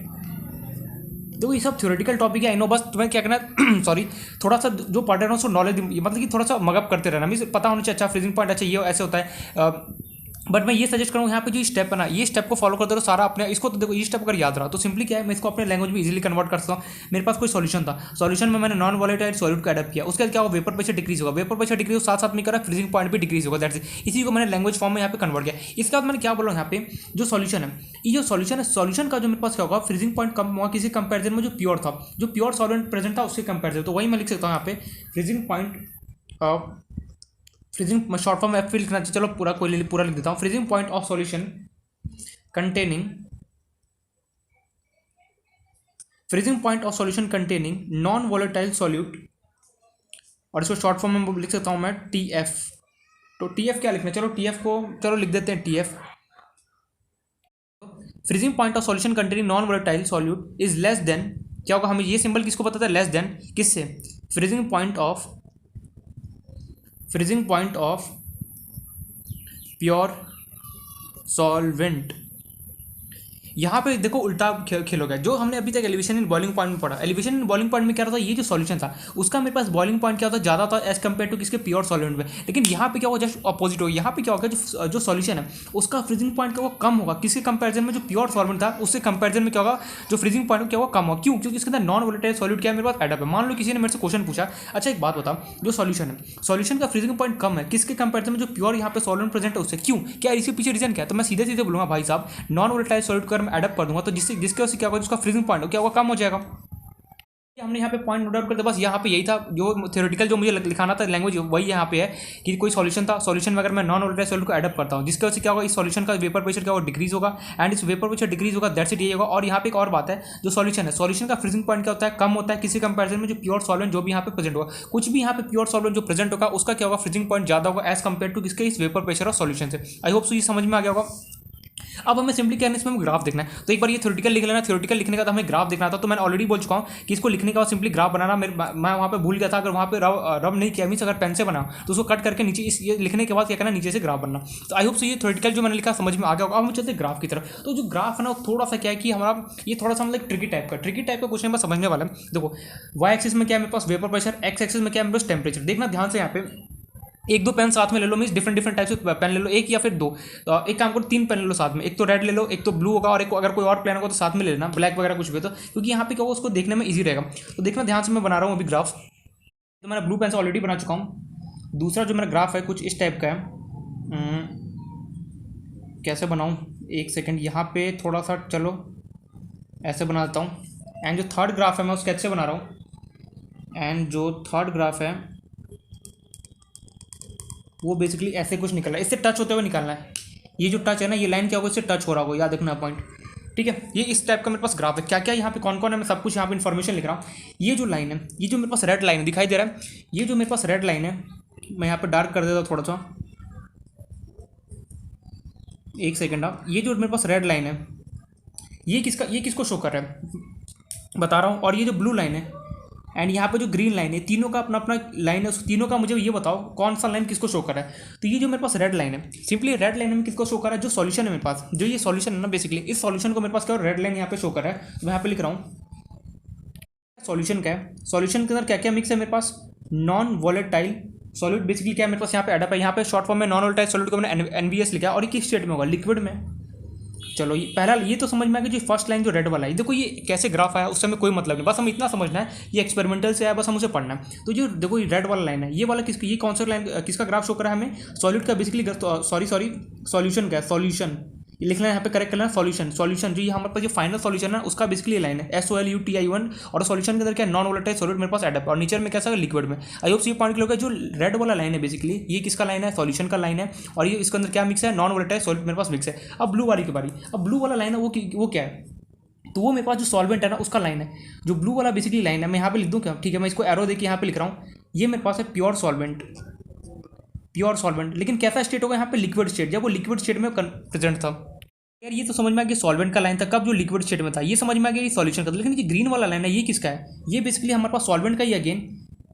देखो ये सब थ्योरेटिकल टॉपिक है, आई नो, बस तुम्हें क्या करना है सॉरी, थोड़ा सा जो पढ़ रहे हो उसको नॉलेज, मतलब कि थोड़ा सा मगअप करते रहना, मुझे पता होना चाहिए अच्छा फ्रीजिंग पॉइंट अच्छा ये ऐसे होता है। बट मैं ये सजेस्ट करूँ यहाँ पे जो स्टेप है ना, ये स्टेप को फॉलो करते रहो सारा अपने, इसको तो देखो ये स्टेप अगर याद रहा तो सिंपली क्या है, मैं इसको अपने लैंग्वेज में इजीली कन्वर्ट कर सकता हूँ। मेरे पास कोई सॉल्यूशन था, सॉल्यूशन में मैंने नॉन वॉलेटाइल सॉल्यूट को एडप्ट किया, उसके बाद क्या होगा, वेपर प्रेशर डिक्रीज होगा, वेपर प्रेशर डिक्रीज साथ साथ में करा फ्रीजिंग पॉइंट भी डिक्रीज होगा। दैट्स इट, इसी को मैंने लैंग्वेज फॉर्म में यहाँ पे कन्वर्ट किया। इसके बाद मैंने क्या बोला यहाँ पे, जो सॉल्यूशन है, ये जो सॉल्यूशन है, सॉल्यूशन का जो मेरे पास क्या होगा, फ्रीजिंग पॉइंट कम होगा किसी कंपेरिजन में जो प्योर था, जो प्योर सॉल्वेंट प्रेजेंट था उसके कंपेरिजन। तो वही मैं लिख सकता हूँ यहाँ पे freezing point, freezing short form F लिखना चाहिए, चलो पूरा लिख देता हूँ। Freezing point of solution containing, freezing point of solution containing non volatile solute, और इसको शॉर्ट फॉर्म में लिख सकता हूँ मैं टी एफ। तो टी एफ क्या लिखना है, चलो टी एफ को चलो लिख देते हैं T F. Freezing point of solution containing non volatile solute is less than, क्या होगा, हमें ये सिंबल किसको पता था, लेस देन किससे, freezing point of pure solvent. यहाँ पे देखो उल्टा खेल हो गया, जो हमने अभी तक एलिवेशन इन बॉइलिंग पॉइंट में पढ़ा, एलिवेशन इन बॉइलिंग पॉइंट में क्या था, ये जो सॉल्यूशन था उसका मेरे पास बॉइलिंग पॉइंट क्या था, ज़्यादा था एज कम्पेयर टू किसके, प्योर सॉल्वेंट में। लेकिन यहाँ पे क्या होगा, जस्ट अपोजिट होगा, यहाँ पे क्या होगा, जो सॉल्यूशन है उसका फ्रीजिंग पॉइंट क्या होगा, कम होगा किसके कंपेरिजन में, जो प्योर सॉल्वेंट था उससे कंपेरिजन में क्या होगा, जो फ्रीजिंग पॉइंट क्या होगा, कम होगा। क्यों, क्योंकि इसके अंदर नॉन वोलेटाइल सॉल्यूट क्या है, मेरे पास एडअप है। मान लो किसी ने मेरे से क्वेश्चन पूछा, अच्छा एक बात बताओ, जो सॉल्यूशन है, सॉल्यूशन का फ्रीजिंग पॉइंट कम है किसके कंपेरिजन में, जो प्योर यहाँ पे सॉल्वेंट प्रेजेंट है उससे। क्यों, क्या इसके पीछे रीजन क्या है, तो मैं सीधे सीधे बोलूँगा भाई साहब, नॉन वोलेटाइल सॉल्यूट को अगर मैं एडअप कर दूंगा तो जिसके वजह से क्या होगा, जिसका फ्रीजिंग पॉइंट क्या होगा, कम हो जाएगा। हमने यहाँ पे पॉइंट नोट आउट कर दिया, बस यहाँ पे यही था जो थ्योरेटिकल जो मुझे लिखाना था लैंग्वेज, वही यहाँ पे है कि कोई सॉल्यूशन था, सॉल्यूशन में अगर मैं नॉन वोलेटाइल सॉल्यूट को एडअप करता हूँ जिसकी वजह से क्या होगा, इस सॉल्यूशन का वेपर प्रेशर क्या होगा, डिक्रीज होगा, एंड इस वेपर प्रेशर डिक्रीज होगा, दैट्स इट, यही होगा। और यहाँ पे एक और बात है, जो सॉल्यूशन है, सॉल्यूशन का फ्रीजिंग पॉइंट क्या होता है, कम होता है किसी कंपेरिजन में जो प्योर सॉल्वेंट जो भी यहाँ पे प्रेजेंट होगा, कुछ भी यहाँ पे प्योर सॉल्वेंट जो प्रेजेंट होगा उसका क्या होगा, फ्रीजिंग पॉइंट ज़्यादा होगा एज कम्पेयर टू किसके, इस वेपर प्रेशर और सॉल्यूशन से। आई होप सो ये समझ में आ गया होगा। अब हमें सिंपली क्या है, इसमें हमें ग्राफ देखना है, तो एक बार ये थ्योरेटिकल लिख लेना, थ्योरेटिकल लिखने का तो हमें ग्राफ देखना था। तो मैंने ऑलरेडी बोल चुका हूँ कि इसको लिखने के बाद सिंपली ग्राफ बनाना, मैं वहाँ पे भूल गया था, अगर वहाँ पे रब नहीं किया, मीन्स अगर पेन से बना तो उसको कट करके नीचे इस ये लिखने के बाद क्या करना, नीचे से ग्राफ बनना। तो आई होप सो ये थ्योरेटिकल जो मैंने लिखा समझ में आ गया होगा। अब हम चलते ग्राफ की तरफ। तो जो ग्राफ है ना वो थोड़ा सा क्या है कि हमारा ये थोड़ा सा मतलब ट्रिकी टाइप का क्वेश्चन बस समझने वाला है। देखो वाई एक्सिस में क्या है मेरे पास, वेपर प्रेशर, एक्स एक्सिस में क्या है मेरे पास, टेम्परेचर। देखना ध्यान से, यहाँ पे एक दो पेन साथ में ले लो, मीन्स डिफरेंट टाइप से पेन ले लो, एक या फिर दो, तो एक काम करो 3 पेन ले लो साथ में, एक तो रेड ले लो, एक तो ब्लू होगा, और एक अगर कोई और पेन होगा तो साथ में ले लेना, ब्लैक वगैरह कुछ भी, तो क्योंकि यहाँ पे क्या होगा उसको देखने में ईजी रहेगा। तो देखना ध्यान से, मैं बना रहा हूँ अभी ग्राफ। तो मैंने ब्लू पेन से ऑलरेडी बना चुका हूँ। दूसरा जो मेरा ग्राफ है कुछ इस टाइप का है, कैसे बनाऊँ, एक सेकेंड, यहाँ पे थोड़ा सा चलो ऐसे बना देता हूँ। एंड जो थर्ड ग्राफ है मैं उस स्केच से बना रहा हूँ, एंड जो थर्ड ग्राफ है वो बेसिकली ऐसे कुछ निकल रहा है, इससे टच होते हुए निकालना है। ये जो टच है ना, ये लाइन क्या होगा, इससे टच हो रहा होगा, याद रखना पॉइंट, ठीक है। ये इस टाइप का मेरे पास ग्राफ है। क्या क्या यहाँ पे कौन कौन है, मैं सब कुछ यहाँ पे इन्फॉर्मेशन लिख रहा हूँ। ये जो लाइन है, ये जो मेरे पास रेड लाइन है, दिखाई दे रहा है, ये जो मेरे पास रेड लाइन है, मैं यहाँ पे डार्क कर देता हूँ थोड़ा सा, एक सेकेंड आप, ये जो मेरे पास रेड लाइन है ये किसको शो कर रहा है बता रहा हूँ। और ये जो ब्लू लाइन है एंड यहाँ पे जो ग्रीन लाइन है, तीनों का अपना अपना लाइन है, उस तीनों का मुझे ये बताओ कौन सा लाइन किसको शो कर रहा है। तो ये जो मेरे पास रेड लाइन है, सिंपली रेड लाइन में किसको शो कर रहा है, जो सॉल्यूशन है मेरे पास, जो ये सॉल्यूशन है ना, बेसिकली इस सॉल्यूशन को मेरे पास क्या रेड लाइन यहाँ पे शो कर रहा है। तो मैं यहाँ पे लिख रहा हूँ सॉल्यूशन क्या है, सॉल्यूशन के अंदर क्या क्या मिक्स है मेरे पास, नॉन वॉलेटाइल सॉल्यूट बेसिकली क्या है मेरे पास, यहाँ पे एडअप है, यहाँ पे शॉर्ट फॉर्म में नॉन वॉलेटाइल सॉल्यूट को मैंने NVS लिखा, और ये किस स्टेट में होगा, लिक्विड में। चलो ये पहला ये तो समझ में आ गया। जो फर्स्ट लाइन जो रेड वाला है, देखो ये कैसे ग्राफ आया उससे हमें कोई मतलब नहीं, बस हम इतना समझना है ये एक्सपेरिमेंटल से आया, बस हम उसे पढ़ना है। तो जो देखो ये रेड वाला लाइन है, ये वाला किसकी, ये कौन सा लाइन किसका ग्राफ शो कर रहा है हमें, सॉल्यूट का बेसिकली, सॉरी सॉल्यूशन का, सॉल्यूशन ये लिखना है यहाँ पे, करेक्ट करना है सॉल्यूशन। सॉल्यूशन जो ये हमारे पास जो फाइनल सॉल्यूशन है उसका बेसिकली लाइन है SOLUTI1, और सॉल्यूशन के अंदर क्या नॉन वोलेटाइल सॉलिड मेरे पास एडप, और नीचे में कैसा लिक्विड में। आई होप ये पॉइंट क्लियर होगा। जो रेड वाला लाइन है बेसिकली ये किसका लाइन है, सॉल्यूशन का लाइन है, और ये इसके अंदर क्या मिक्स है, नॉन वोलेटाइल सॉलिड मेरे पास मिक्स है। अब ब्लू वाली की बारी, अब ब्लू वाला लाइन है वो क्या है, तो वो मेरे पास जो सॉल्वेंट है ना उसका लाइन है। जो ब्लू वाला बेसिकली लाइन है, मैं यहाँ पे लिख दूँ क्या, ठीक है, मैं इसको एरो देके यहाँ पे लिख रहा हूँ, ये मेरे पास है प्योर सॉल्वेंट, प्योर सॉल्वेंट। लेकिन कैसा स्टेट होगा यहाँ पे, लिक्विड स्टेट, जब वो लिक्विड स्टेट में प्रेजेंट था। यार ये तो समझ में आ गया सॉल्वेंट का लाइन था, कब जो लिक्विड स्टेट में था, ये समझ में आ गया ये सॉल्यूशन का था। लेकिन ये ग्रीन वाला लाइन है ये किसका है, ये बेसिकली हमारे पास सॉल्वेंट का ही, अगेन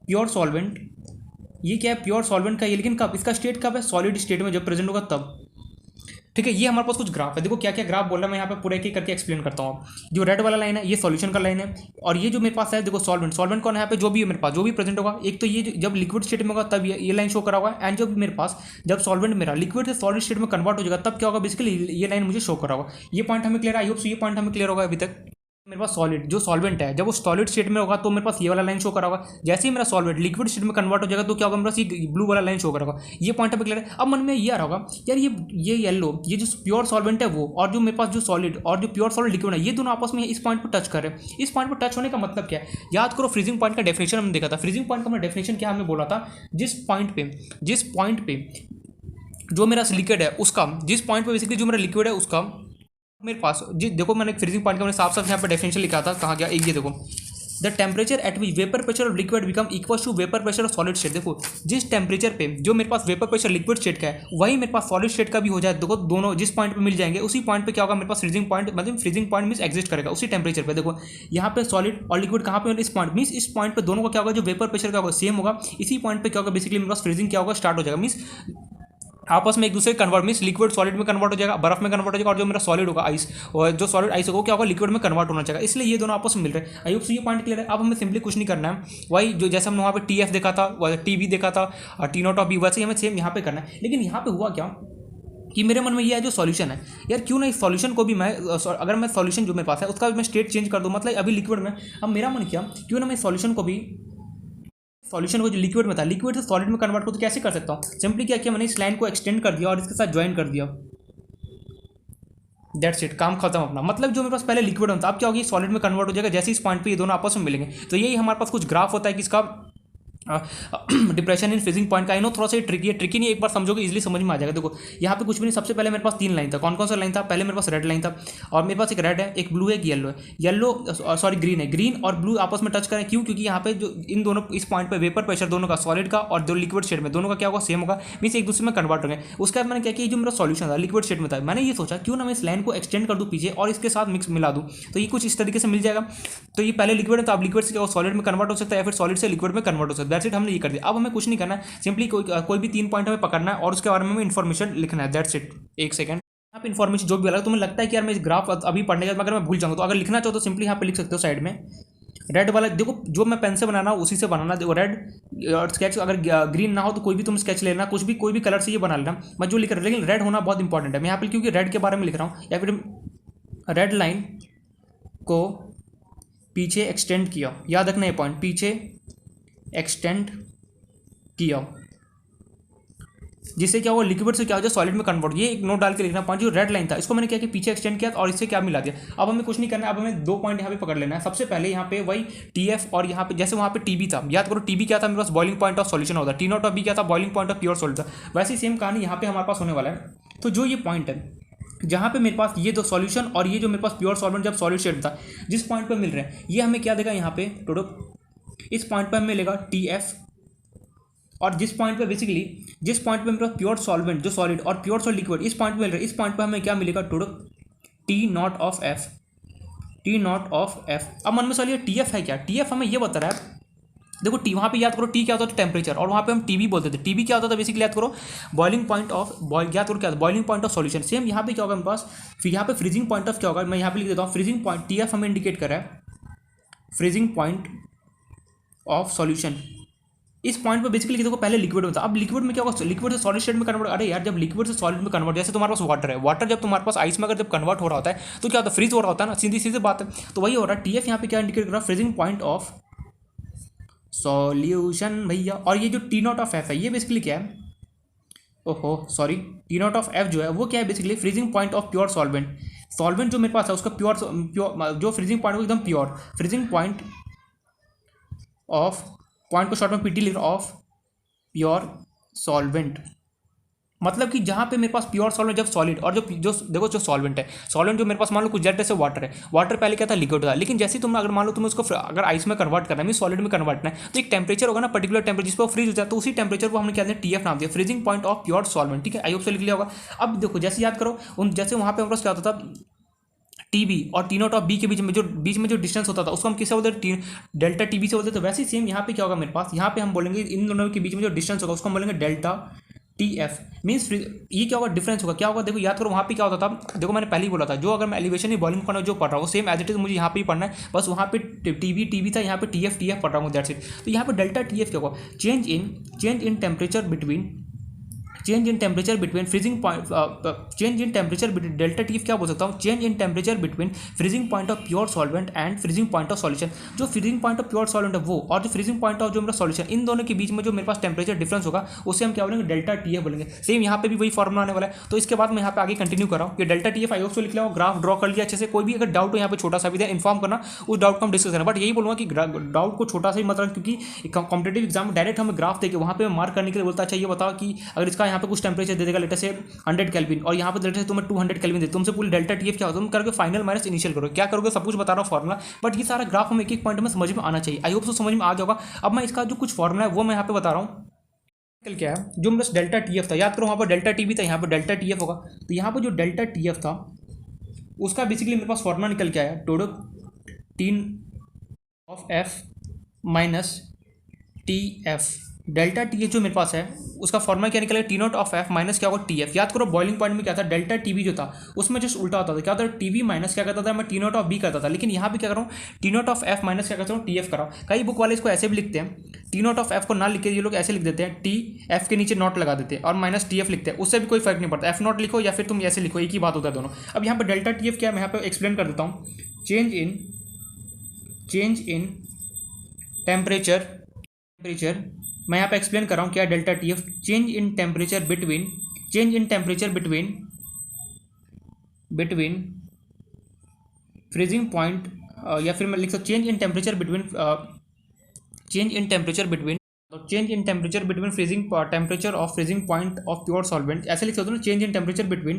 प्योर सॉल्वेंट, ये क्या है प्योर सॉल्वेंट का ये, लेकिन कब, इसका स्टेट कब है, सॉलिड स्टेट में जब प्रेजेंट होगा तब। ठीक है, ये हमारे पास कुछ ग्राफ है, देखो क्या क्या ग्राफ बोल रहा है, मैं यहाँ पे पूरा एक करके एक्सप्लेन करता हूँ। जो रेड वाला लाइन है ये सॉल्यूशन का लाइन है, और ये जो मेरे पास है देखो सॉल्वेंट, सॉल्वेंट कौन है यहाँ पे, जो भी मेरे पास जो भी प्रेजेंट होगा, एक तो ये जब लिक्विड स्टेट में होगा तब ये लाइन शो करा होगा, एंड जब मेरे पास जब सॉल्वेंट मेरा लिक्विड से सॉलिड स्टेट में कन्वर्ट हो जाएगा तब क्या होगा, बेसिकली ये लाइन मुझे शो करा होगा। ये पॉइंट हमें क्लियर है, आई होप ये पॉइंट हमें क्लियर होगा अभी तक। मेरे पास सॉलिड जो सॉल्वेंट है जब वो सॉलिड स्टेट में होगा तो मेरे पास ये वाला लाइन शो करा होगा, जैसे ही मेरा सॉल्वेंट लिक्विड स्टेट में कन्वर्ट हो जाएगा तो क्या होगा, मेरे पास ये ब्लू वाला लाइन शो करा होगा। ये पॉइंट पे क्लियर है। अब मन में ये आ रहा होगा यार ये येलो, ये जो प्योर सॉल्वेंट है वो, और जो मेरे पास जो सॉलिड और जो प्योर सॉलिड लिक्विड है ये दोनों आपस में इस पॉइंट पर टच कर रहे हैं। इस पॉइंट पर टच होने का मतलब क्या है, याद करो फ्रीजिंग पॉइंट का डेफिनेशन हमने देखा था। फ्रीजिंग पॉइंट का हमने डेफिनेशन क्या हमें बोला था, जिस पॉइंट पे जो मेरा लिक्विड है उसका, जिस पॉइंट पे बेसिकली जो मेरा लिक्विड है उसका मेरे पास जी, देखो मैंने फ्रीजिंग पॉइंट का मैंने साफ साफ यहाँ पे डेफिनेशन लिखा था, कहाँ गया, एक ये देखो, the temperature at which vapour pressure of liquid become equal to vapour pressure of solid state. देखो जिस टेम्परेचर पे जो मेरे पास वेपर प्रेशर लिक्विड स्टेट का है वही मेरे पास सॉलिड स्टेट का भी हो जाए, देखो दोनों जिस पॉइंट पे मिल जाएंगे उसी पॉइंट पे क्या होगा, मेरे पास फ्रीजिंग पॉइंट, मतलब फ्रीजिंग पॉइंट मींस एग्जिस्ट करेगा उसी टेम्परेचर पे। देखो यहाँ पे सॉलिड और लिक्विड कहाँ पे, इस पॉइंट मींस इस पॉइंट पे दोनों का क्या होगा, जो वेपर प्रेशर का होगा सेम होगा, इसी पॉइंट पे क्या होगा, बेसिकली मेरे पास फ्रीजिंग क्या होगा, स्टार्ट हो जाएगा। मींस आपस में एक दूसरे कन्वर्ट, मींस लिक्विड सॉलिड में कन्वर्ट हो जाएगा, बर्फ में कन्वर्ट हो जाएगा, और जो मेरा सॉलिड होगा आइस, और जो सॉलिड आइस होगा क्या होगा, लिक्विड में कन्वर्ट होना चाहिए, इसलिए ये दोनों आपस में मिल रहे हैं। आई होप ये पॉइंट क्लियर है। अब हमें सिंपली कुछ नहीं करना है, वही जो जैसे हमने वहाँ पे TF देखा था, TB देखा था, और T0 वैसे ही हमें सेम यहाँ पे करना है। लेकिन यहाँ पे हुआ क्या कि मेरे मन में ये है जो सॉल्यूशन है, यार क्यों ना इस सॉल्यूशन को भी मैं, अगर मैं सॉल्यूशन जो मेरे पास है उसका भी मैं स्टेट चेंज कर दूँ, मतलब अभी लिक्विड में, अब मेरा मन किया क्यों ना मैं सॉल्यूशन को जो लिक्विड में था, लिक्विड से सॉलिड में कन्वर्ट को तो कैसे कर सकता हूँ, सिंपली क्या किया मैंने, इस लाइन को एक्सटेंड कर दिया और इसके साथ ज्वाइन कर दिया, दैट्स इट, काम खत्म अपना। मतलब जो मेरे पास पहले लिक्विड होता अब क्या होगी, सॉलिड में कन्वर्ट हो जाएगा, जैसे इस पॉइंट पे ये दोनों आपस में मिलेंगे। तो यही हमारे पास कुछ ग्राफ होता है कि इसका डिप्रेशन इन फ्रीजिंग पॉइंट का। आई नो थोड़ा सा ट्रिकी है, ट्रिकी नहीं, एक बार समझोगे इजीली समझ में आ जाएगा। देखो यहाँ पे कुछ भी नहीं, सबसे पहले मेरे पास 3 लाइन था, कौन कौन सा लाइन था, पहले मेरे पास रेड लाइन था, और मेरे पास एक रेड है, एक ब्लू है, एक येलो है, ग्रीन है, ग्रीन और ब्लू आपस में टच करें, क्यों, क्योंकि यहाँ पे जो इन दोनों इस पॉइंट पे वेपर प्रेशर दोनों का, सॉलिड का और जो लिक्विड स्टेट में, दोनों का क्या होगा, सेम होगा, मींस एक दूसरे में कन्वर्ट हो गए। उसके बाद मैंने क्या किया, जो मेरा सॉल्यूशन था लिक्विड स्टेट में था, मैंने ये सोचा क्यों ना मैं इस लाइन को एक्सटेंड कर दूँ पीछे और इसके साथ मिक्स मिला दूँ, तो ये कुछ इस तरीके से मिल जाएगा। तो ये पहले लिक्विड है तो अब लिक्विड से सॉलिड में कन्वर्ट हो सकता है, या फिर सॉलिड से लिक्विड में कन्वर्ट हो सकता है, दैट्स इट, हमने ये कर दिया। अब हमें कुछ नहीं करना है, सिंपली कोई भी 3 पॉइंट हमें पकड़ना है और उसके बारे में इन्फॉर्मेशन लिखना है, दैट्स इट। एक सेकंड, यहाँ पे इन्फॉर्मेशन जो भी अलग तुम्हें लगता है कि यार मैं इस ग्राफ अभी पढ़ने के बाद अगर मैं भूल जाऊँगा, तो अगर लिखना चाहो तो सिंपली यहाँ पे लिख सकते हो साइड में। रेड वाला देखो जो मैं पेन से बनाना उसी से बनाना, देखो रेड और स्केच, अगर ग्रीन ना हो तो कोई भी तुम स्केच लेना, कुछ भी कोई भी कलर से ये बना लेना, मैं जो लिख रहा हूँ, लेकिन रेड होना बहुत इंपॉर्टेंट है। मैं यहाँ पे क्योंकि रेड के बारे में लिख रहा हूँ, या फिर रेड लाइन को पीछे एक्सटेंड किया, याद रखना ये पॉइंट, पीछे एक्सटेंड किया, जिससे क्या हुआ, लिक्विड से क्या हो जाए, सॉलिड में कन्वर्ट। ये एक नोट डाल के लिखना, पॉइंट जो रेड लाइन था इसको मैंने क्या कि पीछे एक्सटेंड किया और इससे क्या मिला दिया। अब हमें कुछ नहीं करना है, अब हमें 2 पॉइंट यहाँ पे पकड़ लेना है। सबसे पहले यहाँ पे वही TF, और यहाँ पे जैसे वहाँ पे TB था, याद करो TB क्या था, मेरे पास बॉइलिंग पॉइंट ऑफ सॉल्यूशन होता है, T0 क्या था, boiling point of pure solid था। वैसे ही सेम कहानी यहाँ पे हमारे पास होने वाला है। तो जो ये पॉइंट है जहाँ पे मेरे पास ये 2 सॉल्यूशन और ये जो मेरे पास प्योर सॉल्वेंट जब सॉलिड स्टेट था, जिस पॉइंट पे मिल रहे हैं, ये हमें क्या देगा यहाँ पे टोटल, इस पॉइंट पे हमें मिलेगा TF, और जिस पॉइंट पे बेसिकली जिस पॉइंट पे मेरे पास प्योर सॉल्वेंट जो सॉलिड और प्योर सॉलिड लिक्विड इस पॉइंट पे मिल रहा है, इस पॉइंट पे हमें क्या मिलेगा टोटल T0 ऑफ F। अब मन में सवाल TF है क्या, TF हमें ये बता रहा है, देखो टी वहाँ पे याद करो T क्या होता था, टेम्परेचर, और वहाँ पे हम TB बोलते थे। TB क्या होता था बेसिकली, याद करो बॉइलिंग पॉइंट ऑफ याद करो क्या boiling point of solution. Same यहाँ पे क्या होगा मेरे पास, फिर यहाँ पे फ्रीजिंग पॉइंट ऑफ क्या होगा, मैं यहाँ पे लिख देता हूँ फ्रीजिंग पॉइंट, TF हमें इंडिकेट कर रहा है फ्रीजिंग पॉइंट ऑफ सॉल्यूशन। इस पॉइंट पे बेसिकली देखो पहले लिक्विड में था, अब लिक्विड में क्या होगा, लिक्विड से सॉलिड स्टेट में कन्वर्ट। अरे यार जब लिक्विड से सॉलिड में कन्वर्ट, जैसे तुम्हारे पास वाटर है, वाटर जब तुम्हारे पास आइस में अगर जब कन्वर्ट हो रहा होता है तो क्या होता है, फ्रीज हो रहा होता है ना, सीधी सीधी बात है। तो वही हो रहा है, TF यहाँ पे क्या इंडिकेट कर रहा है, फ्रीजिंग पॉइंट ऑफ सॉल्यूशन भैया। और ये जो T0 ऑफ F है ये बेसिकली क्या है, ओहो sorry, T naught of F जो है वो क्या है basically freezing point of pure solvent. Solvent जो मेरे पास है उसका प्योर जो फ्रीजिंग पॉइंट एकदम pure freezing point of, point को शॉर्ट में पीटी लिख रहा ऑफ प्योर सॉल्वेंट। मतलब कि जहाँ पे मेरे पास प्योर सॉल्वेंट जब सॉलिड और जो देखो जो सॉल्वेंट है, सॉल्वेंट जो मेरे पास मान लो कुछ जेट जैसे वाटर है, वाटर पहले क्या था लिक्विड था, लेकिन जैसे ही तुम अगर मान लो तुम्हें उसको अगर आइस में कन्वर्ट करना है मीन सॉलिड में कन्वर्ट करना है तो एक टेम्परेचर होगा ना पर्टिकुलर टेम्परेचर जिस पर फ्रीज हो जाता है, तो उसी टेम्परेचर को हमने क्या दिया TF नाम दिया, freezing point of pure solvent. ठीक है, आई होप से लिख लिया होगा। अब देखो जैसे याद करो उन जैसे वहाँ पे हमारे पास क्या होता था TB और टी नॉट ऑफ बी के बीच में जो डिस्टेंस होता था उसको हम किससे बोलते हैं डेल्टा TB से बोलते थे। वैसे ही सेम यहाँ पे क्या होगा मेरे पास, यहाँ पे हम बोलेंगे इन दोनों के बीच में जो डिस्टेंस होगा उसको हम बोलेंगे डेल्टा TF मीन्स ये क्या होगा डिफरेंस होगा, क्या होगा देखो याद करो वहाँ पे क्या होता था, देखो मैंने पहले ही बोला था जो अगर मैं एलिवेशन ही बॉलिंग पढ़ना जो पढ़ रहा हूँ सेम एज इट इज मुझे यहाँ पे ही पढ़ना है, बस वहाँ पे TB था, यहाँ पे TF पढ़ रहा हूँ दैट्स इट। तो यहाँ पे डेल्टा TF क्या होगा, change in temperature between freezing point, change in temperature between delta TF क्या बोल सकता हूँ, change in temperature between freezing point of pure solvent and freezing point of solution. जो freezing point of pure solvent है वो और जो freezing point of जो मेरा सॉल्यूशन, इन दोनों के बीच में जो मेरे पास टेम्परेचर डिफरेंस होगा उसे हम क्या बोलेंगे डेल्टा TF बोलेंगे। सेम यहाँ पे भी वही फॉर्मुला आने वाला है। तो इसके बाद मैं यहाँ पे आगे कंटिन्यू कर रहा हूँ, ये डेल्टा TF आई होप सो लिख लिया, ग्राफ ड्रॉ कर लिया अच्छे से। कोई भी अगर डाउट हो यहाँ पे छोटा सा भी है इन्फॉर्म करना, उस डाउट को हम डिस्कस करना। बट यही बोलूँगा कि डाउट को छोटा सा ही मतलब, क्योंकि कॉम्पिटेटिव एग्जाम में डायरेक्ट हमें ग्राफ देके वहाँ पे मार्क करने के लिए बोलता है। अच्छा ये बताओ कि अगर इसका यहाँ पे कुछ टेम्परेचर दे देगा लेटर से 100 केल्विन और यहाँ पे लेटर से तुम्हें 200 केल्विन दे, तुमसे पूरी डेल्टा TF क्या होता है, तुम करके फाइनल माइनस इनिशियल करो, क्या करोगे सब कुछ बता रहा हूँ फॉर्मुला। बट ये सारा ग्राफ हमें एक एक पॉइंट में समझ में आना चाहिए। आई होप सो समझ में आ जाएगा। अब मैं इसका जो कुछ फॉर्मुला है वो मैं यहाँ पे बता रहा हूँ क्या है। जो बस डेल्टा TF था याद करो, वहाँ पर डेल्टा TB था, यहाँ पर डेल्टा TF होगा। तो यहाँ पर जो डेल्टा TF था उसका बेसिकली मेरे पास फॉर्मुला निकल के आया to-do tin of F minus TF। Delta TF जो मेरे पास है उसका फॉर्मुला क्या निकलेगा, T naught of F minus क्या होगा TF। याद करो बॉइलिंग पॉइंट में क्या था डेल्टा TB जो था उसमें जस्ट उल्टा होता था, क्या होता था TB माइनस क्या करता था मैं टी नॉट ऑफ B करता था। लेकिन यहाँ पे क्या कर रहा हूँ T naught of F minus क्या करता हूँ TF कर रहा हूँ। कई बुक वाले इसको ऐसे भी लिखते हैं, टी नॉट ऑफ F को ना लिख के ये लोग ऐसे लिख देते हैं TF के नीचे नॉट लगा देते हैं और माइनस TF लिखते हैं, उससे भी कोई फर्क नहीं पड़ता। F नॉट लिखो या फिर तुम ऐसे लिखो, एक ही बात होता है दोनों। अब यहाँ पर डेल्टा TF क्या है मैं यहाँ पे एक्सप्लेन कर देता हूँ। चेंज इन टेम्परेचर मैं यहाँ पे एक्सप्लेन कर रहा हूँ क्या delta TF, change in temperature between freezing point, या फिर मैं लिख सकता change in temperature between freezing temperature of freezing point of pure solvent, ऐसे लिख सकते हो ना। चेंज इन टेम्परेचर बिटवीन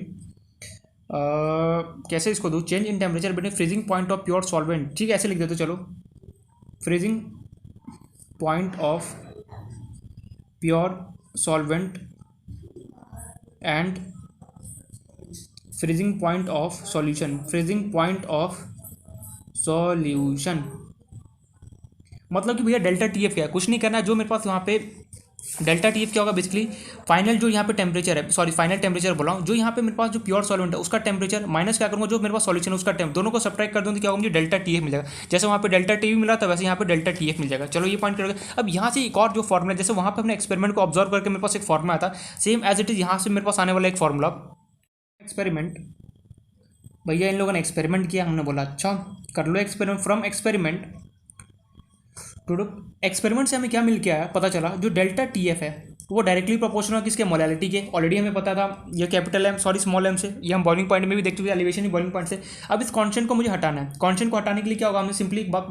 कैसे इसको दूँ, change in temperature between freezing point of pure solvent, ठीक है ऐसे लिख देते चलो, freezing point of pure solvent and freezing point of solution. मतलब कि भैया डेल्टा TF क्या है, कुछ नहीं करना है। जो मेरे पास यहाँ पे डेल्टा TF क्या होगा बेसिकली फाइनल जो यहाँ पे टेम्परेचर है, सॉरी फाइनल टेम्परेचर बोला हूँ, जो यहाँ पे मेरे पास जो प्योर सॉल्वेंट है उसका टेम्परेचर माइनस क्या करूँगा जो मेरे पास सॉल्यूशन है उसका टेम्प, दोनों को सब्ट्रैक्ट कर दूँ तो क्या होगा मुझे डेल्टा TF मिल जाएगा। जैसे वहाँ पे डेल्टा TB मिला था वैसे यहाँ पे डेल्टा TF मिल जाएगा। चलो ये पॉइंट करोगे। अब यहाँ से एक और जो फॉर्मुला, जैसे वहाँ पे अपने एक्सपेरिमेंट को ऑब्जर्व करके मेरे पास एक फॉर्मुला आता सेम एज इट इज यहाँ से मेरे पास आने वाला एक फॉर्मुला। एक्सपेरिमेंट भैया इन लोगों ने एक्सपेरिमेंट किया, हमने बोला अच्छा कर लो एक्सपेरिमेंट। फ्रॉम एक्सपेरिमेंट से हमें क्या मिल के आया पता चला, जो डेल्टा TF है वो डायरेक्टली प्रोपोर्शनल किसके मोलैलिटी के। ऑलरेडी हमें पता था ये capital M sorry small m से, ये हम बॉइलिंग पॉइंट में भी देख चुके हैं, एलिवेशन ही बॉइलिंग पॉइंट से। अब इस कांस्टेंट को मुझे हटाना है। कांस्टेंट को हटाने के लिए क्या होगा, हमने सिंपली एक बात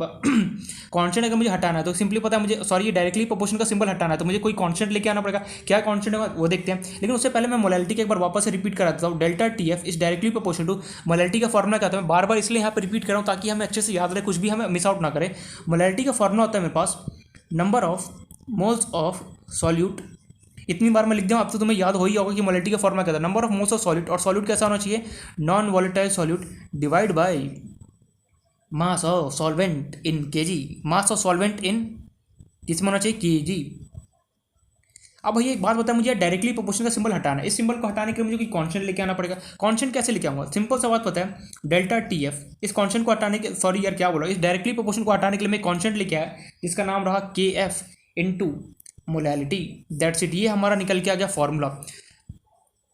कांस्टेंट अगर मुझे हटाना है तो सिंपली पता है मुझे, सॉरी ये डायरेक्टली प्रोपोर्शन का सिंबल हटाना है तो मुझे कोई कांस्टेंट लेके आना पड़ेगा। क्या कांस्टेंट होगा वो देखते हैं, लेकिन उससे पहले मैं मोलैलिटी के एक बार वापस से रिपीट करा देता हूँ। Delta TF is directly proportional to molality का फॉर्मुला क्या था, मैं बार बार इसलिए यहाँ पर रिपीट कर रहा हूँ ताकि हमें अच्छे से याद रहे, कुछ भी हमें मिस आउट ना करें। मोलैलिटी का फॉर्मुला होता है मेरे पास number of moles of solute. इतनी बार मैं लिख दूँ अब तो तुम्हें याद हो ही होगा कि मोलैलिटी का फॉर्मुला क्या था, number of moles of solute. और सॉल्यूट कैसा होना चाहिए, non volatile solute divide by mass of solvent in kg। Mass of solvent in किस में होना चाहिए kg। अब भैया एक बात बता, मुझे डायरेक्टली प्रोपोर्शनल का सिंबल हटाना है। इस सिंबल को हटाने के लिए मुझे कोई कांस्टेंट लेके आना पड़ेगा। कांस्टेंट कैसे लेके आऊंगा, सिंपल सा बात पता है, डेल्टा TF इस कांस्टेंट को हटाने के, सॉरी यार क्या बोला, इस डायरेक्टली प्रोपोर्शन को हटाने के लिए मैं कांस्टेंट लेके आया जिसका नाम रहा KF into molality. That's it, ये हमारा निकल के आ गया फॉर्मूला।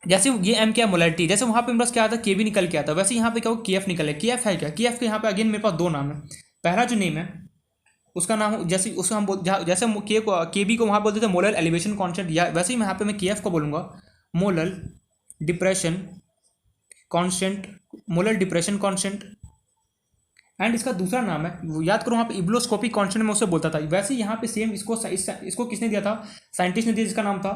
जैसे ये M क्या मोलैलिटी, जैसे वहाँ पे मेरे पास क्या आता है KB निकल के आता है, वैसे यहाँ पे क्या हो KF निकल है। KF है क्या, KF के यहाँ पे अगेन मेरे पास दो नाम है। पहला जो नेम है उसका नाम जैसे उसको हम जैसे KB को वहाँ बोलते थे मोलर एलिवेशन कांस्टेंट, या वैसे ही मैं यहाँ पे मैं KF को बोलूँगा molar depression constant, molar depression constant. And इसका दूसरा नाम है, याद करो वहाँ पे इब्लोस्कोपिक कांस्टेंट में उसे बोलता था। वैसे यहाँ पे सेम इसको किसने दिया था, साइंटिस्ट ने दिया, जिसका नाम था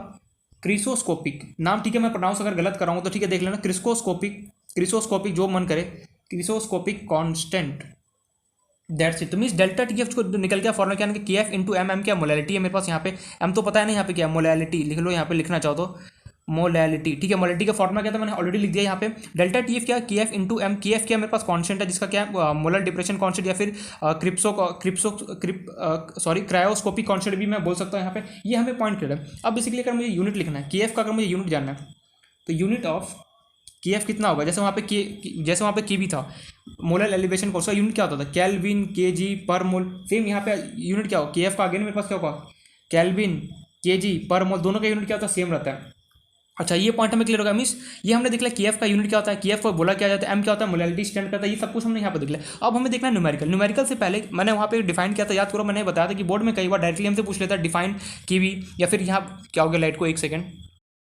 क्रिसोस्कोपिक। नाम ठीक है, मैं प्रोनाउंस अगर गलत कर रहा हूँ तो ठीक है, देख लेना। क्रिसोस्कोपिक जो मन करे, क्रिसोस्कोपिक कांस्टेंट, दैट्स इट। तो मीन्स डेल्टा टी एफ को निकल गया फॉर्मूला क्या है, के एफ इंटू एम। एम क्या मोलैलिटी है मेरे पास, यहाँ पे एम तो पता है ना, यहाँ पे क्या मोलैलिटी लिख लो, यहाँ पे लिखना चाहो तो मोलैलिटी, ठीक है। मोलैलिटी का फॉर्मूला क्या था, मैंने ऑलरेडी लिख दिया यहाँ पे। डेल्टा टी एफ क्या, के एफ इंटू एम। के एफ क्या मेरे पास कॉन्स्टेंट है, जिसका क्या है मोलर डिप्रेशन कॉन्स्टेंट, या फिर क्रायोस्कोपिक कॉन्स्टेंट भी मैं बोल सकता हूँ यहाँ पे। ये हमें पॉइंट क्लियर है। अब बेसिकली अगर मुझे यूनिट लिखना है के एफ का, अगर मुझे यूनिट जानना है तो यूनिट ऑफ के एफ कितना होगा, जैसे वहाँ पे के भी था, मोलर एलिवेशन का, उसका यूनिट क्या होता था, केल्विन के जी पर मोल। सेम यहाँ पे यूनिट क्या होगा, के एफ का अगेन मेरे पास क्या होगा, केल्विन के जी पर मोल, दोनों का यूनिट क्या होता है, सेम रहता है। अच्छा, ये पॉइंट हमें क्लियर होगा। मीन्स ये हमने देख लिया के एफ का यूनिट क्या होता है, के एफ को बोला क्या जाता है, एम क्या होता है, मोलैलिटी स्टैंड करता है, ये सब कुछ हमने यहाँ पे देख लिया। अब हमें देखना है न्यूमेरिकल। न्यूमेरिकल से पहले मैंने वहाँ पे डिफाइन किया था, याद करो, मैंने बताया था कि बोर्ड में कई बार डायरेक्टली हमसे पूछ लेता है डिफाइन की भी, या फिर यहाँ क्या हो गया, लाइट को एक सेकंड,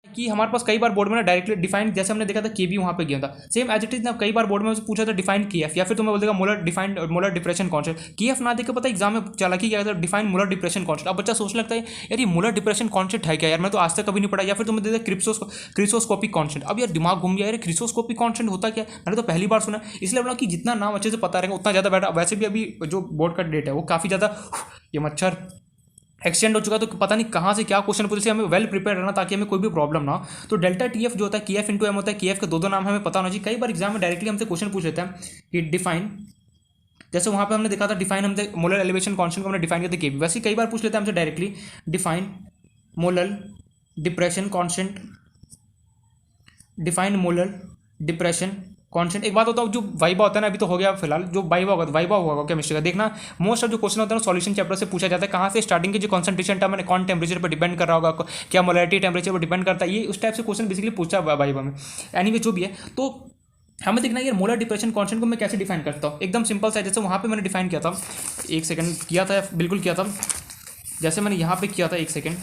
कि हमारे पास कई बार बोर्ड में ना डायरेक्टली डिफाइन, जैसे हमने देखा था के बी वहाँ पे गया था, सेम एज इट इज ना, कई बार बोर्ड में उसे पूछा था डिफाइन के एफ, या फिर तुम्हें बोल देगा मोलर डिप्रेशन कॉन्सेप्ट। के एफ ना देखे, पता एग्जाम में चालाकी क्या था, डिफाइन मोलर डिप्रेशन कॉन्सेप्ट। अब बच्चा सोचने लगता है यार ये मोलर डिप्रेशन कॉन्सेप्ट है क्या यार, मैं तो आज तक कभी नहीं पढ़ा, या फिर तुम्हें दे क्रिसोस्कोपिक कॉन्सेप्ट। अब यार दिमाग घूम गया, यार क्रिसोस्कोपिक कॉन्सेप्ट होता क्या, मैंने तो पहली बार सुना, इसलिए बोला कि जितना नाम अच्छे से पता रहेगा उतना ज़्यादा बेटर। वैसे भी अभी जो बोर्ड का डेट है वो काफ़ी ज़्यादा, ये मच्छर एक्सटेंड हो चुका, तो पता नहीं कहाँ से क्या क्वेश्चन पूछे, से हमें वेल प्रिपेयर रहना ताकि हमें कोई भी प्रॉब्लम ना हो। तो डेल्टा टी एफ जो होता है, के एफ इंटू एम होता है। के एफ के दो नाम हमें पता होना चाहिए। कई बार एग्जाम में डायरेक्टली हमसे क्वेश्चन पूछ लेते हैं कि डिफाइन, जैसे वहाँ पे हमने देखा था डिफाइन, हमसे मोलर एलिवेशन कॉन्स्टेंट को हमने डिफाइन किया था के, वैसे कई बार पूछ लेते हैं हमसे directly define molar depression constant, define molar depression constant. एक बात होता है, जो वाइवा होता है ना, अभी तो हो गया फिलहाल, जो वाइवा होगा केमिस्ट्री का, देखना मोस्ट ऑफ जो क्वेश्चन होता है ना सॉल्यूशन चैप्टर से पूछा जाता है, कहाँ से स्टार्टिंग के जो कॉन्सेंट्रेशन टर्म है कौन टेम्परेचर पर डिपेंड कर रहा होगा, क्या मोलैरिटी टेम्परेचर पर डिपेंड करता है, ये उस टाइप से क्वेश्चन बेसिकली पूछा है वाइवा में। एनीवे जो भी है, तो हमें देखना है मोलर डिप्रेशन कॉन्स्टेंट को मैं कैसे डिफाइन करता हूँ। एकदम सिंपल सा, जैसे वहाँ पे मैंने डिफाइन किया था, एक सेकंड किया था, बिल्कुल किया था, जैसे मैंने यहाँ पे किया था, एक सेकंड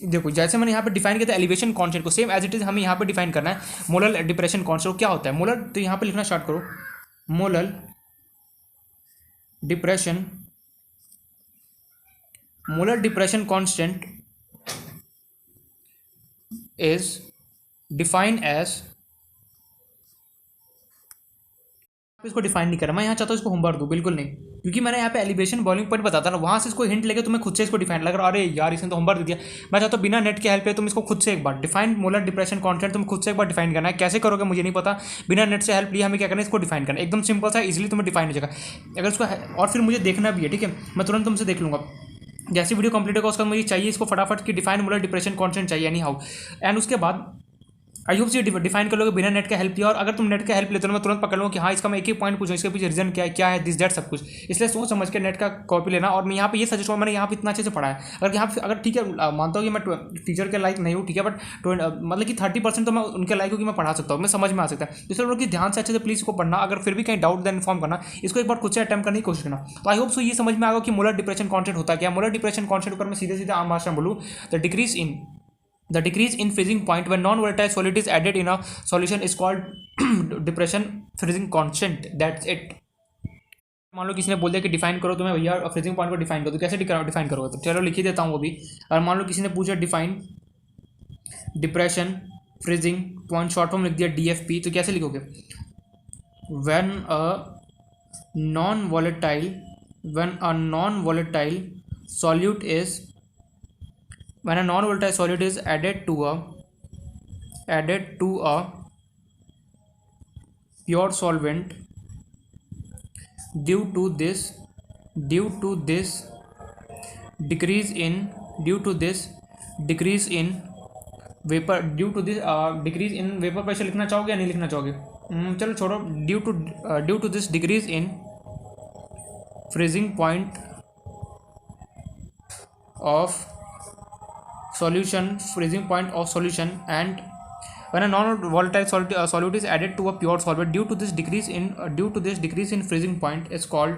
देखो, जैसे मैंने यहाँ पे डिफाइन किया था एलिवेशन कॉन्स्टेंट को, सेम एज इट इज हमें यहाँ पे डिफाइन करना है मोलर डिप्रेशन कॉन्स्टेंट क्या होता है। मोलर, तो यहाँ पे लिखना स्टार्ट करो, molar depression constant is define as, इसको डिफाइन नहीं करा, मैं यहाँ चाहता हूँ इसको होमवर्क दूँ, बिल्कुल नहीं, क्योंकि मैंने यहाँ पे एलिवेशन बॉइलिंग पॉइंट बताता ना, वहाँ से इसको हिंट लेके तुम्हें खुद से इसको डिफाइन लग रहा, अरे यार इसने तो होमवर्क दे दिया। मैं चाहता हूँ बिना नेट के हेल्प पे तुम इसको खुद से एक बार डिफाइन मोलर डिप्रेशन कॉन्स्टेंट तुम खुद से एक बार डिफाइन करना है। कैसे करोगे मुझे नहीं पता, बिना नेट से हेल्प लिए हमें क्या करना है, इसको डिफाइन करना, एकदम सिंपल सा, इजीली तुम्हें डिफाइन हो जाएगा। अगर इसको और फिर मुझे देखना भी है, ठीक है, मैं तुरंत तुमसे देख लूँगा, जैसे वीडियो कंप्लीट होगा उसका मुझे चाहिए इसको फटाफट कि डिफाइन मोलर डिप्रेशन कॉन्स्टेंट चाहिए एनी हाउ। एंड उसके बाद आई होप से डिफाइन कर लोगे बिना नेट का हेल्प लिया, और अगर तुम नेट का हेल्प लेते हो मैं तुरंत पकड़ लूँ कि हाँ इसका मैं एक ही पॉइंट पूछूँ, इसके पीछे रीजन क्या है दिस दैट सब कुछ, इसलिए सोच समझ के नेट का कॉपी लेना। और मैं यहाँ पे ये सजेस्ट करूँ, मैंने यहाँ पे इतना अच्छे से पढ़ा है, अगर यहाँ पे अगर ठीक है मानता हूँ कि मैं टीचर के लाइक नहीं हूँ, ठीक है, बट मतलब कि 30% तो मैं उनके लाइक हूँ कि मैं पढ़ा सकता हूँ, मैं समझ में आ सकता है। इसलिए लोग कि ध्यान से अच्छे से प्लीज़ इसको पढ़ना, अगर फिर भी कहीं डाउट देन इन्फॉर्म करना, इसको एक बार खुद से अटैम्प्ट करने की कोशिश करना। तो आई होप सो ये समझ में आएगा कि मोलर डिप्रेशन कॉन्स्टेंट होता क्या। मोलर डिप्रेशन कॉन्स्टेंट पर मैं सीधे आम भाषा में बोलूँ, the decrease in freezing point when non-volatile solid is added in a solution is called depression freezing constant, that's it। मान लो किसी ने बोल दिया कि डिफाइन करो, तो मैं भैया फ्रीजिंग पॉइंट को डिफाइन करो, तो कैसे डिफाइन करोगे, तो चलो लिख ही देता हूँ वो भी। और मान लो किसी ने पूछा define depression freezing point, short form लिख दिया DFP, तो कैसे लिखोगे, when a non-volatile solute is, when a non-volatile solid is added to a pure solvent, due to this decrease in vapor, decrease in vapor pressure लिखना चाहोगे या नहीं लिखना चाहोगे, चलो छोड़ो, due to this decrease in freezing point of solution, and when a non-volatile solute is added to a pure solvent, due to this decrease in freezing point is called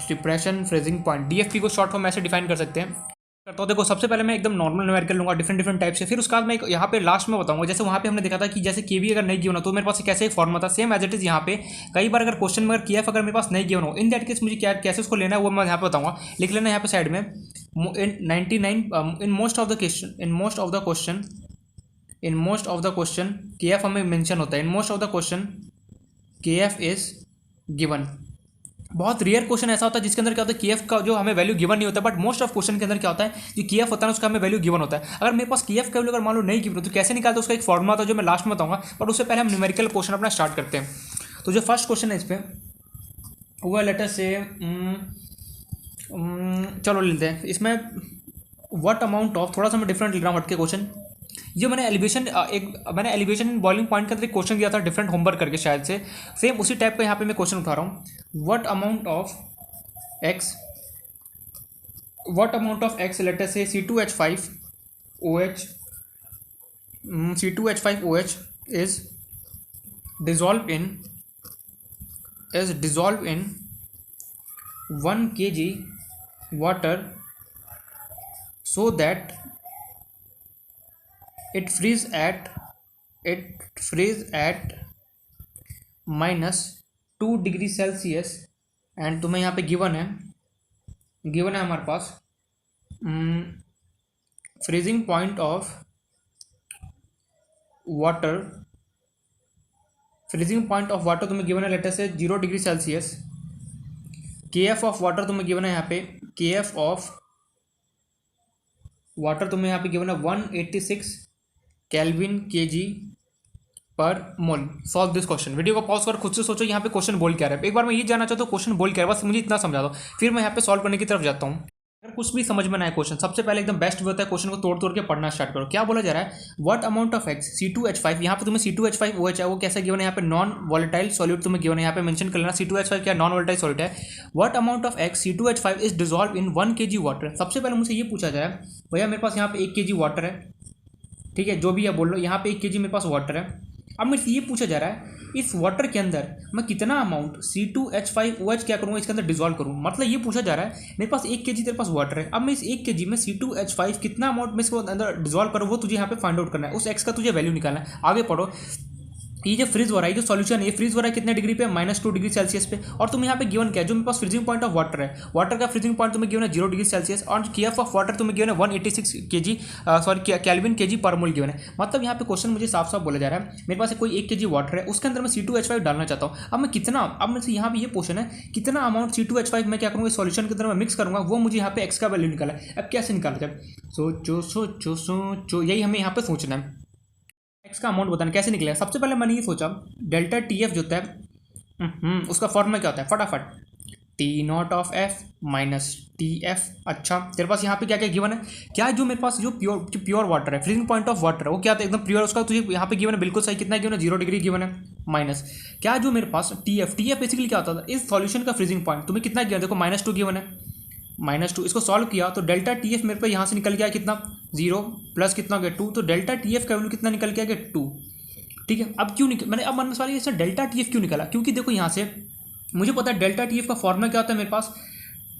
depression freezing point। DFP को short form ऐसे define कर सकते हैं। करता हूँ। देखो सबसे पहले मैं एकदम नॉर्मल न्यूमेरिकल लूंगा डिफरेंट डिफरेंट टाइप से, फिर उसके बाद मैं यहाँ पे लास्ट में बताऊंगा। जैसे वहाँ पे हमने देखा था कि जैसे के भी अगर नहीं गिवन हो तो मेरे पास कैसे एक फॉर्मा था, सेम एज इट इज यहाँ पे कई बार अगर क्वेश्चन में अगर के एफ अगर मेरे पास नहीं गिवन हो, इन दैट केस मुझे क्या कैसे उसको लेना है वो मैं यहाँ पे बताऊंगा। लिख लेना यहाँ पे साइड में। इन 99 in most of the question के एफ हमें मेंशन होता है। In most of the question के एफ इज गिवन। बहुत रेयर क्वेश्चन ऐसा होता है जिसके अंदर क्या होता है, केएफ का जो हमें वैल्यू गिवन नहीं होता, बट मोस्ट ऑफ क्वेश्चन के अंदर क्या होता है, जो केएफ होता है उसका हमें वैल्यू गिवन होता है। अगर मेरे पास केएफ का वैल्यू अगर मान लो नहीं गिवन, तो कैसे निकालते हैं उसका एक फॉर्मुला था जो मैं लास्ट में बताऊंगा, बट उससे पहले हम न्यूमेरिकल क्वेश्चन अपना स्टार्ट करते हैं। तो जो फर्स्ट क्वेश्चन है इस पर वो लेटर से चलो लेते हैं इसमें व्हाट अमाउंट ऑफ, थोड़ा सा मैं डिफरेंट लिख रहा हूँ हटके क्वेश्चन। ये मैंने एलिवेशन बॉइलिंग पॉइंट का एक क्वेश्चन दिया था डिफरेंट होमवर्क करके शायद से, सेम उसी टाइप का यहाँ पे मैं क्वेश्चन उठा रहा हूँ। What amount of X letter से C2H5OH C2H5OH is dissolved in 1 kg water so that it freeze at -2 degree Celsius. And तुम्हें यहाँ पे गिवन है हमारे पास फ्रीजिंग पॉइंट ऑफ वाटर तुम्हें गिवन है लेटर से 0 डिग्री सेल्सियस। के एफ ऑफ वाटर तुम्हें गिवन है यहाँ पे, के एफ ऑफ वाटर तुम्हें यहाँ पे गिवन है 186 kelvin kg per mole. Solve this question. Video को पॉज कर खुद से सोचो यहाँ पे क्वेश्चन बोल क्या रहा है। एक बार मैं ये जानना चाहता हूँ क्वेश्चन बोल क्या है, बस मुझे इतना समझा दो, फिर मैं यहाँ पे सॉल्व करने की तरफ जाता हूँ। अगर कुछ भी समझ में ना आए क्वेश्चन, सबसे पहले एकदम बेस्ट होता है क्वेश्चन को तोड़ तोड़ के पढ़ना स्टार्ट करो। क्या बोला जा रहा है, what amount of x C2H5, यहाँ पे तुम्हें C2H5OH है वो कैसे गिवन है, यहाँ पे नॉन वोलेटाइल सॉल्यूट तुम्हें गिवन है, यहाँ पे मेंशन कर लेना C2H5 क्या नॉन वोलेटाइल सॉल्यूट है। What amount of x C2H5 is dissolve in 1 kg water. सबसे पहले मुझसे ये पूछा जा रहा है भैया मेरे पास यहाँ पे 1 kg वाटर है, ठीक है जो भी है बोल लो, यहाँ पे 1 kg मेरे पास वाटर है। अब मेरे से ये पूछा जा रहा है इस वाटर के अंदर मैं कितना अमाउंट C2H5OH क्या करूँगा, इसके अंदर डिजॉल्व करूँ। मतलब ये पूछा जा रहा है मेरे पास 1 kg तेरे पास वाटर है, अब मैं इस 1 kg में C2H5 कितना अमाउंट में इसको अंदर डिजॉल्व करूँ वो तुझे यहाँ पे फाइंड आउट करना है, उस एक्स का तुझे वैल्यू निकालना है। आगे पढ़ो। ये जो फ्रीज हो रहा है, ये जो सॉल्यूशन है ये फ्रीज हो रहा है कितने डिग्री पे, -2 डिग्री सेल्सियस पे। और तुम्हें यहाँ पे गिवन क्या है, जो मेरे पास फ्रीजिंग पॉइंट ऑफ वाटर है, वाटर का फ्रीजिंग पॉइंट तुम्हें गिवन है 0 डिग्री सेल्सियस, और केएफ ऑफ वाटर तुम्हें गिवन है 186 kg केल्विन केजी पर मोल गिवन है। मतलब यहाँ पे क्वेश्चन मुझे साफ साफ बोला जा रहा है मेरे पास कोई 1 kg वाटर है, उसके अंदर मैं C2H5 डालना चाहता हूँ। अब मैं कितना, अब मेरे से यहाँ पे ये क्वेश्चन है कितना अमाउंट C2H5 मैं क्या करूँगा सॉल्यूशन के अंदर मैं मिक्स करूँगा, वो मुझे यहाँ पे एक्स का वैल्यू निकाला है। अब कैसे निकाला जाए, सोचो यही हमें यहाँ पे सोचना है। एक्स का अमाउंट बताना कैसे निकलेगा। सबसे पहले मैंने ये सोचा डेल्टा TF जो होता है उसका फॉर्मूला क्या होता है, फटाफट T0 of F minus TF। अच्छा तेरे पास यहाँ पे क्या क्या गिवन है, क्या जो मेरे पास जो प्योर वाटर है, फ्रीजिंग पॉइंट ऑफ वाटर है वो क्या था एकदम प्योर, उसका तुझे यहाँ पे गिवन है बिल्कुल सही, कितना गिवन है 0 डिग्री गिवन है, माइनस क्या जो मेरे पास TF बेसिकली क्या होता था इस सॉल्यूशन का फ्रीजिंग पॉइंट तुम्हें कितना गिवन, देखो -2 गिवन है, -2 इसको सॉल्व किया तो डेल्टा TF मेरे पे यहाँ से निकल गया कितना 0 प्लस कितना हो गया 2, तो डेल्टा TF का वैल्यू कितना निकल के आ गया 2। ठीक है अब क्यों मैंने सवाल ये डेल्टा TF क्यों निकाला, क्योंकि देखो यहाँ से मुझे पता है डेल्टा TF का फॉर्मूला क्या होता है मेरे पास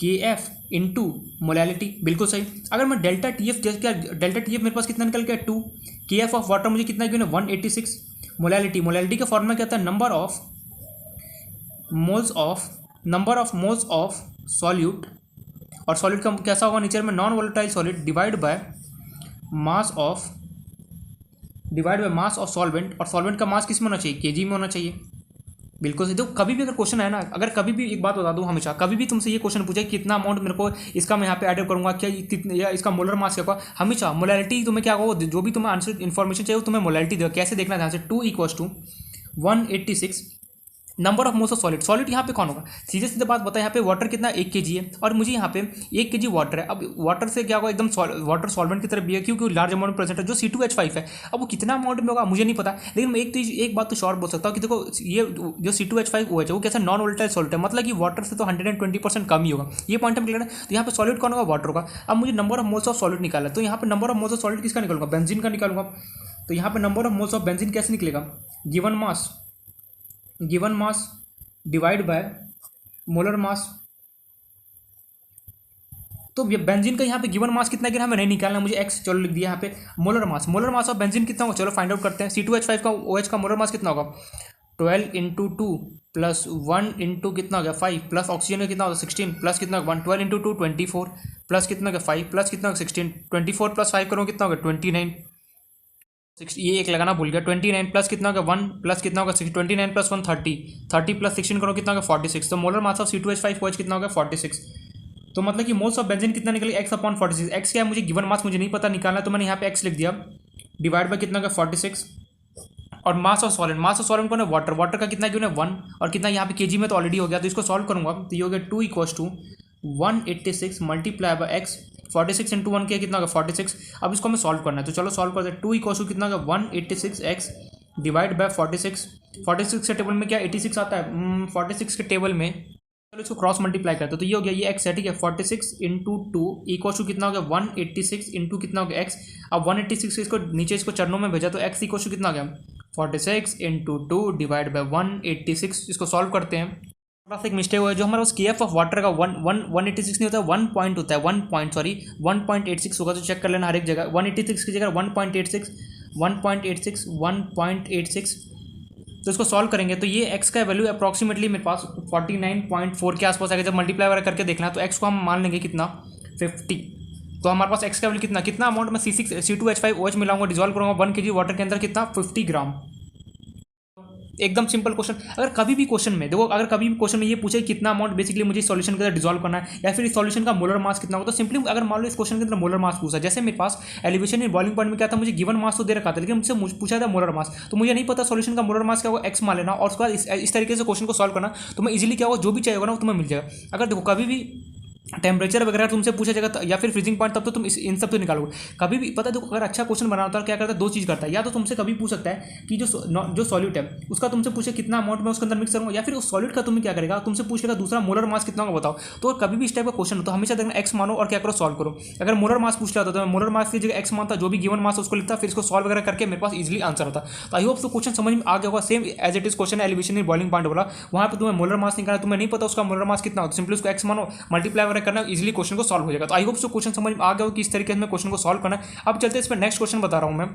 KF इंटू मोलैलिटी, बिल्कुल सही। अगर मैं डेल्टा TF जैसे क्या, डेल्टा TF मेरे पास कितना निकल गया 2, KF ऑफ वाटर मुझे कितना गिवन है 186, मोलैलिटी का फॉर्मूला क्या होता है number of moles of solute, और सॉलिड का कैसा होगा नेचर में non volatile solid, divide by mass of solvent, और सॉल्वेंट का मास किस में होना चाहिए केजी में होना चाहिए, बिल्कुल सही। तो कभी भी अगर क्वेश्चन है ना, अगर कभी भी एक बात बता दूं हमेशा, कभी भी तुमसे ये क्वेश्चन पूछे कितना अमाउंट मेरे को इसका मैं यहाँ पे ऐड करूँगा क्या कितने, या इसका मोलर मास क्या होगा, हमेशा मोलैलिटी तुम्हें क्या होगा, जो भी तुम्हें आंसर इन्फॉर्मेशन चाहिए वो तुम्हें मोलैलिटी दो। कैसे देखना ध्यान से, 2 = 186 number of moles of solid यहाँ पे कौन होगा, सीधे सीधे बात बताया यहाँ पे वाटर कितना 1 kg है, और मुझे यहाँ पे 1 kg वाटर है। अब वाटर से क्या होगा एकदम वाटर सॉल्वेंट की तरफ भी है क्योंकि लार्ज अमाउंट प्रेजेंट है जो C2H5 है। अब वो कितना अमाउंट में होगा मुझे नहीं पता, लेकिन मैं एक बात तो श्योर बोल सकता हूँ कि देखो ये जो C2H5OH है वो कैसा नॉन वोलेटाइल सॉल्ट है, मतलब कि वाटर से तो 120% कम ही होगा, ये पॉइंट हम क्लियर है। तो यहाँ पे सॉलिड कौन होगा, वाटर होगा। अब मुझे number of moles of solid निकाला, तो यहाँ पे number of moles of solid किसका निकालूंगा, बेंजीन का निकालूंगा। तो यहाँ पे number of moles of benzene कैसे निकलेगा, given mass divide by molar mass तो ये बेंजीन का यहाँ पे गिवन मास कितना गिरा हमें नहीं निकालना, मुझे एक्स चलो लिख दिया यहाँ पे। मोलर मास ऑफ बेंजीन कितना होगा, चलो फाइंड आउट करते हैं। C2H5 का OH का मोलर मास कितना होगा, 12 इंटू 2 प्लस 1 इंटू कितना हो गया 5 प्लस ऑक्सीजन का कितना होगा 16 प्लस कितना 1, 12 इंटू 2 24 प्लस कितना हो गया 5 प्लस कितना होगा 16, 24 प्लस 5 करो कितना होगा 29, ये एक लगाना भूल गया, 29 प्लस कितना होगा 1 प्लस कितना होगा 29 प्लस 1 30, 30 प्लस 16 करो कितना होगा 46। तो molar mass of C2H5 OH कितना होगा 46। तो मतलब कि मोल्स ऑफ बेंजीन कितना निकले x/46। एक्स क्या है, मुझे गिवन मास मुझे नहीं पता निकालना, तो मैंने यहाँ पे x लिख दिया, डिवाइड बाय कितना होगा 46। और मास ऑफ सॉल्वेंट कौन है, वाटर का कितना गिवन है 1, और कितना यहाँ पे केजी में तो ऑलरेडी हो गया, तो इसको सॉल्व करूंगा तो ये हो गया 2 = 186 मल्टीप्लाई बाय एक्स, 46 इंटू 1 किया कितना होगा 46। अब इसको हमें सॉल्व करना है, तो चलो सॉल्व करते हैं। 2 = कितना होगा 186x डिवाइड बाय 46। 46 के टेबल में क्या 86 आता है, 46 के टेबल में चलो इसको क्रॉस मल्टीप्लाई करते हैं, तो ये हो गया ये x है, ठीक है। 46 इंटू 2 = कितना हो गया 186 इंटू कितना हो गया x। अब 186 इसको नीचे इसको चरणों में भेजा, तो x = कितना हो गया 46 इंटू 2 डिवाइड बाय 186। इसको सॉल्व करते हैं। थोड़ा सा एक मिस्टेक हुआ है, जो हमारा उस KF ऑफ वाटर का 186 नहीं होता है, 1 पॉइंट होता है, 1.86 होगा, तो चेक कर लेना हर एक जगह। 186 की जगह 1.86 तो इसको सॉल्व करेंगे, तो ये x का वैल्यू अप्रॉक्सीमेटली मेरे पास 49.4 के आसपास आएगा। जब मल्टीप्लाई वगैरह करके देखना है तो x को हम मान लेंगे कितना 50। तो हमारे पास x का वैल्यू कितना अमाउंट में C2H5 OH मिलाऊंगा, डिजॉल्व करूंगा 1 kg वाटर के अंदर, कितना 50 ग्राम। एकदम सिंपल क्वेश्चन। अगर कभी भी क्वेश्चन में देखो, अगर कभी भी क्वेश्चन में ये पूछे कितना अमाउंट बेसिकली मुझे सॉल्यूशन के अंदर डिजॉल्व करना है, या फिर इस सॉल्यूशन का मोलर मास कितना होगा, तो सिंपली अगर मान लो इस क्वेश्चन के अंदर मोलर मास पूछा, जैसे मेरे पास एलिवेशन इन बॉइलिंग पॉइंट में क्या था, मुझे गिवन मास तो दे रखा था, लेकिन मुझसे पूछा था मोलर मास, तो मुझे नहीं पता सॉल्यूशन का मोलर मास क्या होगा, एक्स मान लेना, और उसके बाद इस तरीके से क्वेश्चन को सॉल्व करना, तो मैं इजीली क्या होगा जो भी चाहिए होगा ना वो तुम्हें मिल जाएगा। अगर देखो कभी भी टेम्परेचर वगैरह तुमसे पूछा जाएगा या फिर फ्रीजिंग पॉइंट, तब तो तुम इन सब तो निकालोगे। कभी भी पता है देखो, अगर अच्छा क्वेश्चन बना होता है क्या करता है, दो चीज़ करता है, या तो तुमसे कभी पूछ सकता है कि जो सॉल्यूट है उसका तुमसे पूछे कितना अमाउंट में उसके अंदर मिक्स करूँगा, या फिर उस सॉल्यूट का तुम्हें क्या करेगा, तुमसे पूछेगा दूसरा मोलर मास कितना होगा बताओ। तो कभी भी इस टाइप का क्वेश्चन हो तो हमेशा देखना एक्स मानो और क्या करो सॉल्व करो। अगर मोलर मास पूछ रहा था तो मैं मोलर मास की जगह एक्स मानता, जो भी गिवन मास उसको लिखता, फिर इसको सॉल्व वगैरह करके मेरे पास इजीली आंसर होता। तो आई होप तो क्वेश्चन समझ में आ गया होगा। Same as it is question elevation in boiling point वाला, वहाँ पर तुम्हें मोलर मास निकालना, तुम्हें नहीं पता उसका मोलर मास कितना हो, सिंपली उसको एक्स मानो, मल्टीप्लाई वगैरह करना, इजीली क्वेश्चन को सॉल्व हो जाएगा। तो आई होप सो क्वेश्चन समझ में आ गया हो कि इस तरीके से मैं क्वेश्चन को सॉल्व करना है। अब चलते हैं इस पर नेक्स्ट क्वेश्चन बता रहा हूँ मैं।